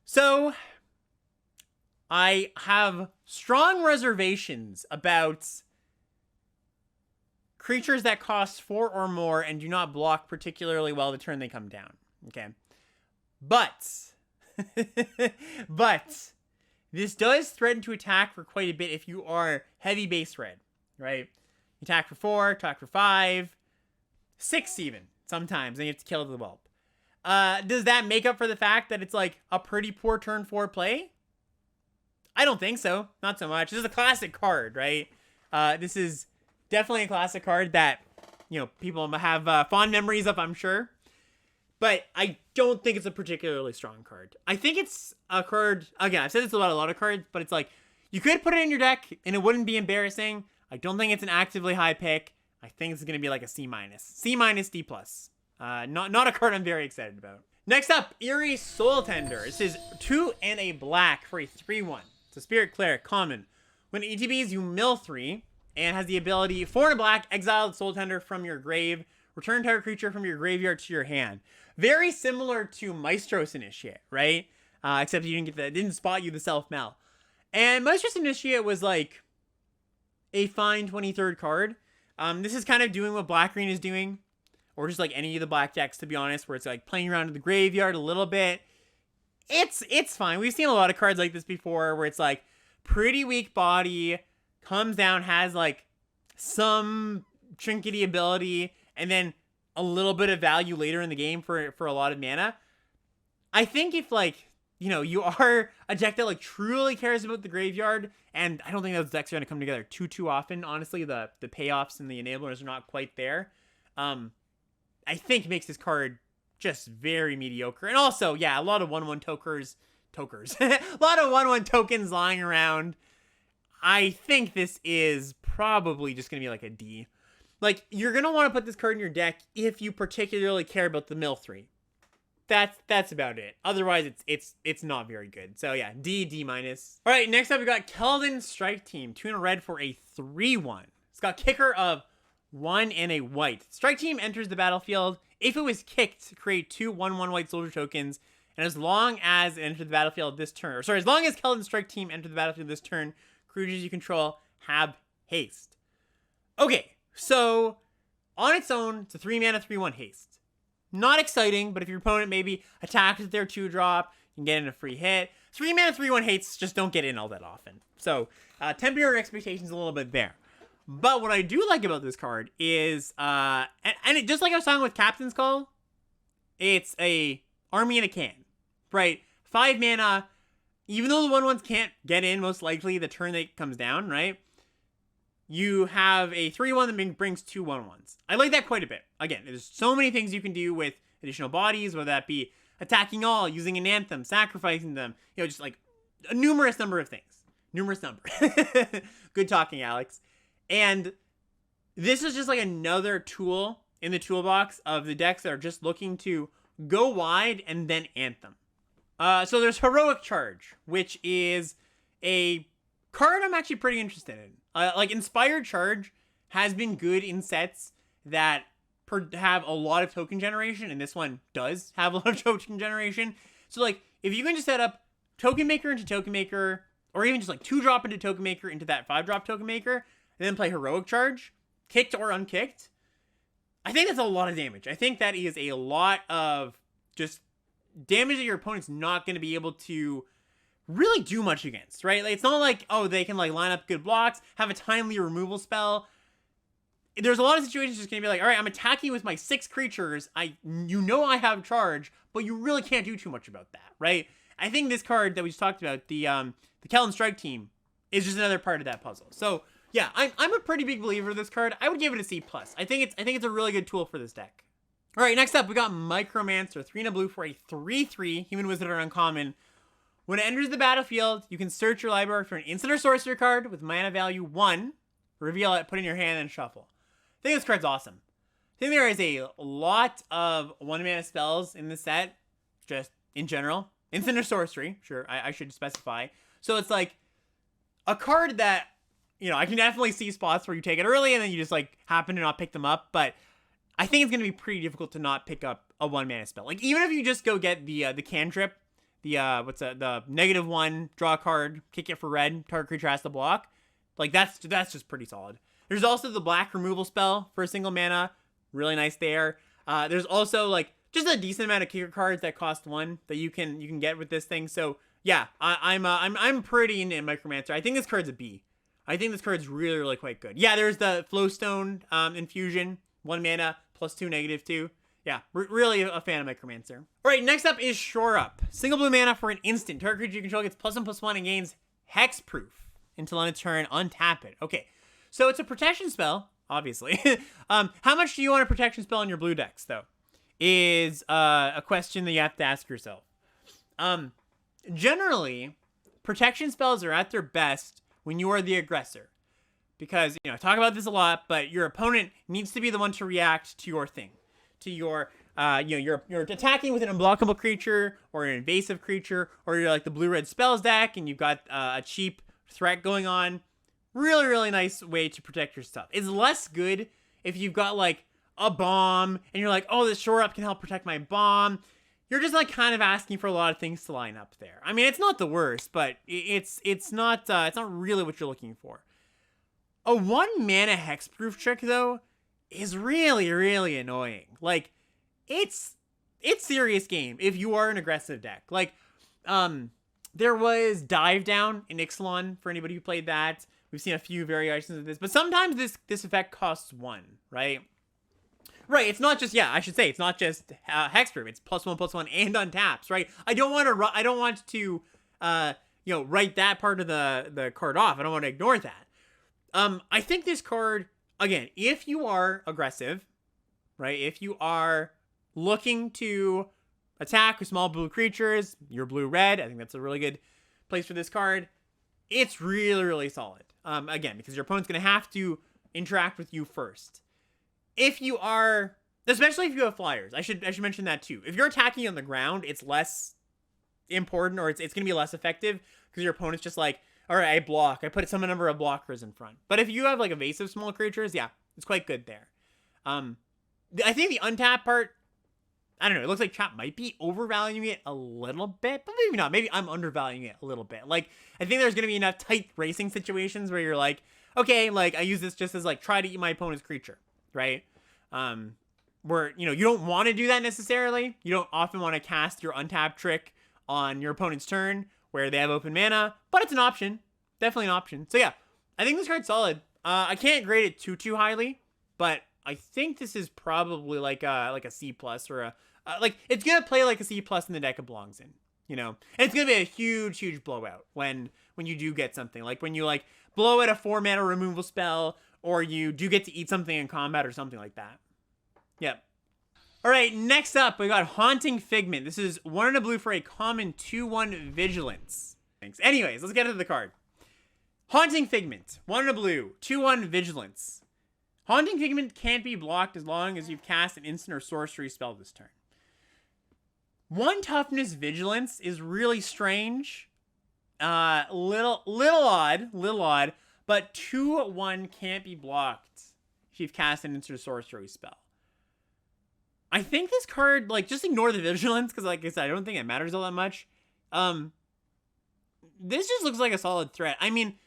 So, I have strong reservations about creatures that cost 4 or more and do not block particularly well the turn they come down. Okay. But this does threaten to attack for quite a bit if you are heavy base red, right? You attack for 4, attack for 5, 6 even, sometimes, and you have to kill the whelp. Does that make up for the fact that it's like a pretty poor turn 4 play? I don't think so. Not so much. This is a classic card, right? This is definitely a classic card that, you know, people have fond memories of, I'm sure. But I don't think it's a particularly strong card. I think it's a card, again, I've said this about a lot of cards, but it's like, you could put it in your deck and it wouldn't be embarrassing. I don't think it's an actively high pick. I think it's going to be like a C-. C-, D+. Not a card I'm very excited about. Next up, Eerie Soul Tender. This is 2 and a black for a 3/1. It's a Spirit Cleric, common. When it ETBs, you mill 3, and has the ability 4 and a black, exile the Soul Tender from your grave, return target creature from your graveyard to your hand. Very similar to Maestro's Initiate, right? Except you didn't spot you the self-mill. And Maestro's Initiate was like a fine 23rd card. This is kind of doing what Black-Green is doing, or just like any of the black decks, to be honest, where it's like playing around in the graveyard a little bit. It's fine. We've seen a lot of cards like this before, where it's like pretty weak body, comes down, has like some trinkety ability, and then a little bit of value later in the game for a lot of mana. I think if, like, you know, you are a deck that like truly cares about the graveyard, and I don't think those decks are going to come together too often. Honestly, the payoffs and the enablers are not quite there. I think makes this card just very mediocre. And also, yeah, a lot of 1/1 tokers. A lot of 1/1 tokens lying around. I think this is probably just going to be like a D. Like, you're going to want to put this card in your deck if you particularly care about the mill 3. That's about it. Otherwise, it's not very good. So yeah, D-. All right, next up we got Keldon Strike Team. 2 and a red for a 3/1. It's got kicker of 1 and a white. Strike Team enters the battlefield. If it was kicked, to create 2 1/1 white soldier tokens, and as long as it entered the battlefield this turn, or sorry, as long as Keldon Strike Team entered the battlefield this turn, creatures you control have haste. Okay, so on its own, it's a 3-mana 3/1 haste. Not exciting, but if your opponent maybe attacks with their 2-drop, you can get in a free hit. 3-mana 3/1 hastes just don't get in all that often. So temper your expectations a little bit there. But what I do like about this card is, and it, just like I was talking with Captain's Call, it's a army in a can, right? 5 mana, even though the 1/1s can't get in most likely the turn that it comes down, right? You have a 3/1 that brings 2 1/1s. I like that quite a bit. Again, there's so many things you can do with additional bodies, whether that be attacking all, using an anthem, sacrificing them, you know, just like a numerous number of things. numerous number. Good talking, Alex. And this is just like another tool in the toolbox of the decks that are just looking to go wide and then Anthem. So there's Heroic Charge, which is a card I'm actually pretty interested in. Like Inspired Charge has been good in sets that have a lot of token generation, and this one does have a lot of token generation. So like, if you can just set up Token Maker into Token Maker, or even just like 2-drop into Token Maker into that 5-drop Token Maker, and then play Heroic Charge, kicked or unkicked, I think that's a lot of damage. I think that is a lot of just damage that your opponent's not going to be able to really do much against, right? Like, it's not like, oh, they can like line up good blocks, have a timely removal spell. There's a lot of situations just going to be like, all right, I'm attacking with my 6 creatures. You know I have charge, but you really can't do too much about that, right? I think this card that we just talked about, the Kellen Strike Team, is just another part of that puzzle. So yeah, I'm a pretty big believer of this card. I would give it a C+. I think it's a really good tool for this deck. All right, next up, we got Micromancer, 3 and a blue for a 3/3 Human Wizard or Uncommon. When it enters the battlefield, you can search your library for an instant or sorcery card with mana value 1, reveal it, put it in your hand, and shuffle. I think this card's awesome. I think there is a lot of 1-mana spells in this set, just in general. Instant or sorcery, sure, I should specify. So it's like a card that, you know, I can definitely see spots where you take it early and then you just like happen to not pick them up, but I think it's going to be pretty difficult to not pick up a 1-mana spell. Like, even if you just go get the cantrip, the -1, draw a card, kick it for red, target creature has to block, like that's just pretty solid. There's also the black removal spell for a single mana, really nice there. There's also like just a decent amount of kicker cards that cost 1 that you can get with this thing. So yeah, I'm pretty into Micromancer. I think this card's a B. I think this card's really, really quite good. Yeah, there's the Flowstone infusion, 1 mana, +2, -2. Yeah, really a fan of Micromancer. All right, next up is Shore Up. Single blue mana for an instant. Target creature you control gets +1/+1 and gains Hexproof until on its turn. Untap it. Okay, so it's a protection spell, obviously. How much do you want a protection spell in your blue decks, though? Is a question that you have to ask yourself. Generally, protection spells are at their best when you are the aggressor. Because, you know, I talk about this a lot, but your opponent needs to be the one to react to your thing. To your, you're attacking with an unblockable creature, or an invasive creature, or you're like the blue-red spells deck, and you've got a cheap threat going on. Really, really nice way to protect your stuff. It's less good if you've got, like, a bomb, and you're like, oh, this Shore Up can help protect my bomb. You're just, like, kind of asking for a lot of things to line up there. I mean, it's not the worst, but it's not really what you're looking for. A 1-mana hexproof trick, though, is really, really annoying. Like, it's serious game if you are an aggressive deck. Like, there was Dive Down in Ixalan for anybody who played that. We've seen a few variations of this, but sometimes this effect costs 1, right? Right, it's not just, yeah, I should say, it's not just hexproof. It's +1/+1 and untaps, right? I don't want to write that part of the card off. I don't want to ignore that. I think this card, again, if you are aggressive, right, if you are looking to attack with small blue creatures, you're blue-red, I think that's a really good place for this card. It's really, really solid. Again, because your opponent's going to have to interact with you first. If you are, especially if you have flyers, I should mention that too. If you're attacking on the ground, it's less important, or it's going to be less effective, because your opponent's just like, all right, I block. I put some number of blockers in front. But if you have like evasive small creatures, yeah, it's quite good there. I think the untap part, I don't know. It looks like chat might be overvaluing it a little bit, but maybe not. Maybe I'm undervaluing it a little bit. Like, I think there's going to be enough tight racing situations where you're like, okay, like I use this just as like try to eat my opponent's creature, right? Where, you know, you don't want to do that necessarily. You don't often want to cast your untap trick on your opponent's turn where they have open mana, but it's an option. Definitely an option. So yeah, I think this card's solid. I can't grade it too highly, but I think this is probably like a C+ or a like, it's gonna play like a C+ in the deck it belongs in, you know. And it's gonna be a huge blowout when you do get something, like when you like blow at a 4-mana removal spell, or you do get to eat something in combat or something like that. Yep. All right, next up, we got Haunting Figment. This is 1 and a blue for a common 2/1 Vigilance. Thanks. Anyways, let's get into the card. Haunting Figment. 1 and a blue. 2/1 Vigilance. Haunting Figment can't be blocked as long as you've cast an instant or sorcery spell this turn. 1 toughness Vigilance is really strange. Little odd. But 2/1 can't be blocked if you've cast an instant or sorcery spell. I think this card, like, just ignore the Vigilance, because, like I said, I don't think it matters all that much. This just looks like a solid threat. I mean,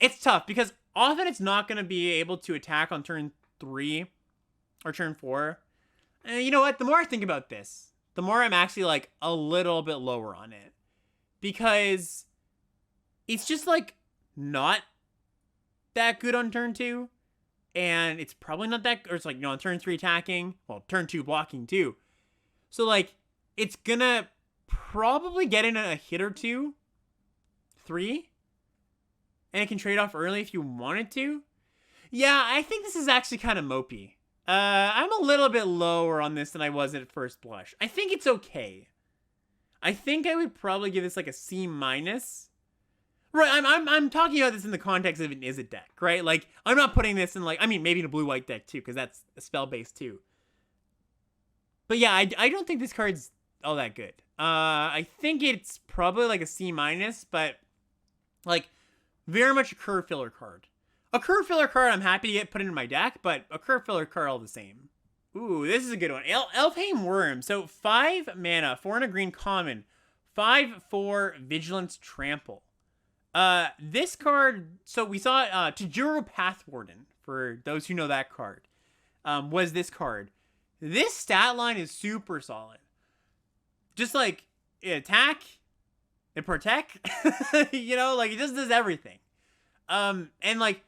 it's tough, because often it's not going to be able to attack on turn 3 or turn 4. And you know what? The more I think about this, the more I'm actually, like, a little bit lower on it. Because it's just, like, not that good on turn 2. And it's probably not that, or it's like, on turn 3 attacking, well, turn 2 blocking too. So, like, it's gonna probably get in a hit or 2, 3, and it can trade off early if you wanted to. Yeah, I think this is actually kind of mopey. I'm a little bit lower on this than I was at first blush. I think it's okay. I think I would probably give this like a C-. Right, I'm talking about this in the context of an Izzet deck, right? Like, I'm not putting this in, like, I mean, maybe in a blue-white deck, too, because that's a spell-based, too. But yeah, I don't think this card's all that good. I think it's probably, like, a C-, but, like, very much a curve filler card. A curve filler card I'm happy to get put into my deck, but a curve filler card all the same. Ooh, this is a good one. Elfheim Worm. So, 5 mana, 4 and a green common, 5/4 Vigilance Trample. This card, so we saw, Tajuru Pathwarden, for those who know that card, was this card. This stat line is super solid. Just like, it attack, it protect, you know, like, it just does everything. And like,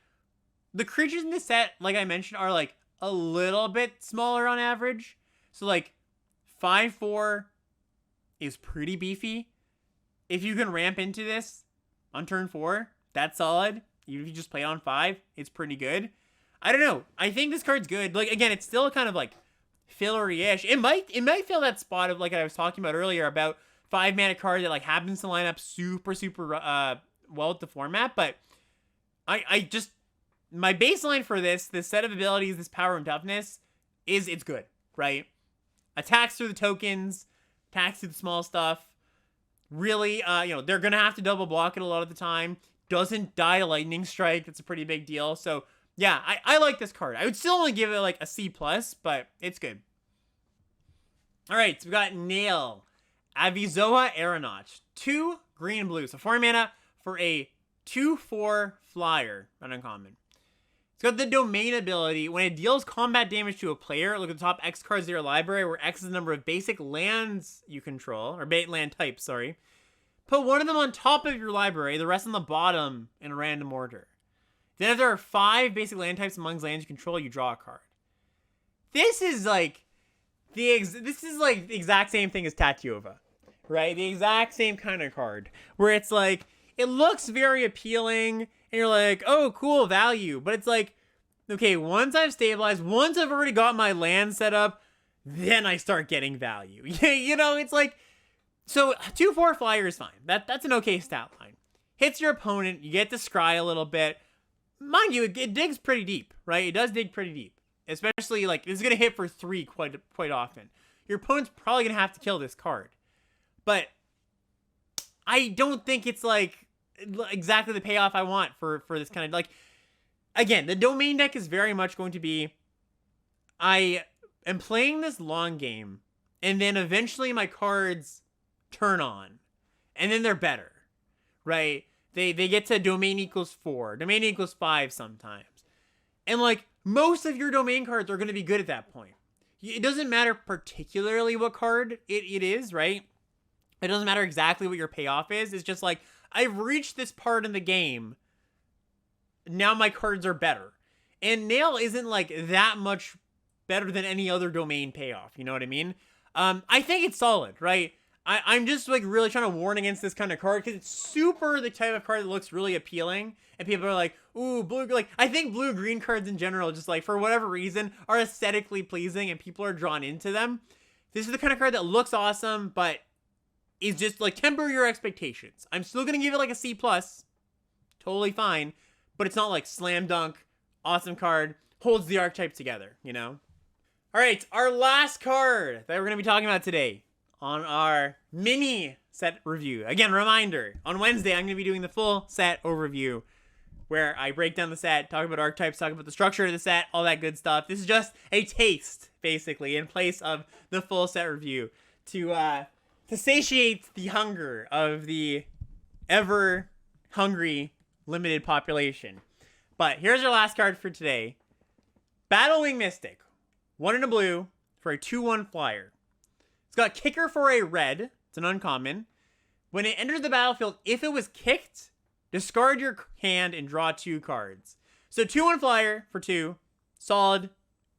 the creatures in this set, like I mentioned, are like, a little bit smaller on average. So like, 5/4 is pretty beefy. If you can ramp into this on turn 4, that's solid. Even if you just play it on 5, it's pretty good. I don't know. I think this card's good. Like, again, it's still kind of like fillery-ish. It might fill that spot of, like I was talking about earlier, about 5 mana card that like happens to line up super well with the format. But I just, my baseline for this set of abilities, this power and toughness, is it's good, right? Attacks through the tokens, attacks through the small stuff. Really, they're going to have to double block it a lot of the time. Doesn't die a lightning strike. That's a pretty big deal. So, yeah, I like this card. I would still only give it like a C+, but it's good. All right, so we got Nail. Avizoa Aeronaut. 2 green and blue. So 4 mana for a 2/4 flyer. Not uncommon. It's got the domain ability. When it deals combat damage to a player, look at the top X cards of your library, where X is the number of basic lands you control, or land types, sorry. Put one of them on top of your library, the rest on the bottom in a random order. Then if there are 5 basic land types amongst lands you control, you draw a card. This is like the exact same thing as Tatiova, right? The exact same kind of card, where it's like, it looks very appealing, and you're like, oh, cool, value. But it's like, okay, once I've stabilized, once I've already got my land set up, then I start getting value. You know, it's like, so 2/4 flyer is fine. That's an okay stat line. Hits your opponent, you get to scry a little bit. Mind you, it digs pretty deep, right? It does dig pretty deep. Especially, like, it's going to hit for 3 quite often. Your opponent's probably going to have to kill this card. But I don't think it's, like, exactly the payoff I want for this kind of, like, again, the domain deck is very much going to be, I am playing this long game, and then eventually my cards turn on, and then they're better, right? They get to domain equals 4, domain equals 5 sometimes, and like, most of your domain cards are going to be good at that point. It doesn't matter particularly what card it is, right? It doesn't matter exactly what your payoff is. It's just like, I've reached this part in the game. Now my cards are better. And Nail isn't like that much better than any other domain payoff. You know what I mean? I think it's solid, right? I'm just like really trying to warn against this kind of card because it's super the type of card that looks really appealing. And people are like, ooh, blue, like, I think blue-green cards in general, just like for whatever reason, are aesthetically pleasing and people are drawn into them. This is the kind of card that looks awesome, but is just like, temper your expectations. I'm still going to give it like a C+, totally fine, but it's not like slam dunk, awesome card, holds the archetype together, you know? All right, our last card that we're going to be talking about today on our mini set review. Again, reminder, on Wednesday, I'm going to be doing the full set overview where I break down the set, talk about archetypes, talk about the structure of the set, all that good stuff. This is just a taste, basically, in place of the full set review to satiate the hunger of the ever hungry limited population. But here's our last card for today. Battlewing Mystic. 1 in a blue for a 2/1 flyer. It's got kicker for a red. It's an uncommon. When it enters the battlefield, if it was kicked, discard your hand and draw 2 cards. So 2/1 flyer for 2. Solid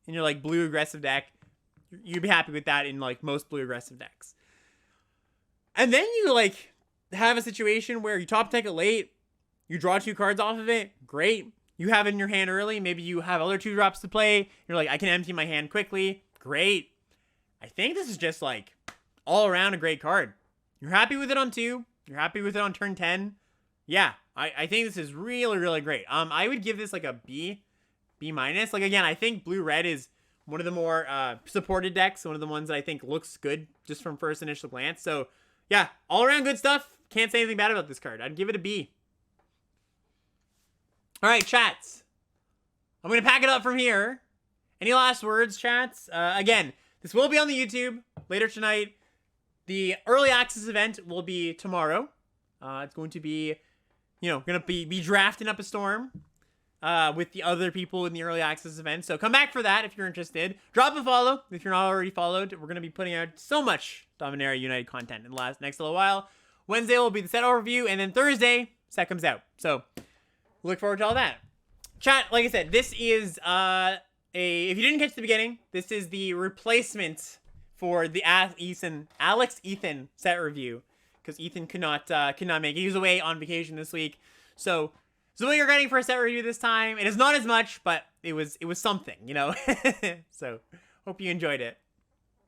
in your like blue aggressive deck. You'd be happy with that in like most blue aggressive decks. And then you like have a situation where you top deck it late. You draw 2 cards off of it. Great. You have it in your hand early. Maybe you have other 2-drops to play. You're like, I can empty my hand quickly. Great. I think this is just like all around a great card. You're happy with it on 2. You're happy with it on turn 10. Yeah, I think this is really, really great. I would give this like a B minus. Like again, I think blue-red is one of the more supported decks. One of the ones that I think looks good just from first initial glance. So yeah, all around good stuff. Can't say anything bad about this card. I'd give it a B. All right, chats. I'm going to pack it up from here. Any last words, chats? Again, this will be on the YouTube later tonight. The early access event will be tomorrow. It's going to be, going to be drafting up a storm with the other people in the early access event. So come back for that if you're interested. Drop a follow if you're not already followed. We're going to be putting out so much Dominaria United content in the next little while. Wednesday will be the set overview, and then Thursday, set comes out. So look forward to all that. Chat, like I said, this is if you didn't catch the beginning, this is the replacement for the Alex Ethan set review, because Ethan could not make it. He was away on vacation this week. So what you're getting for a set review this time. It is not as much, but it was something, So hope you enjoyed it.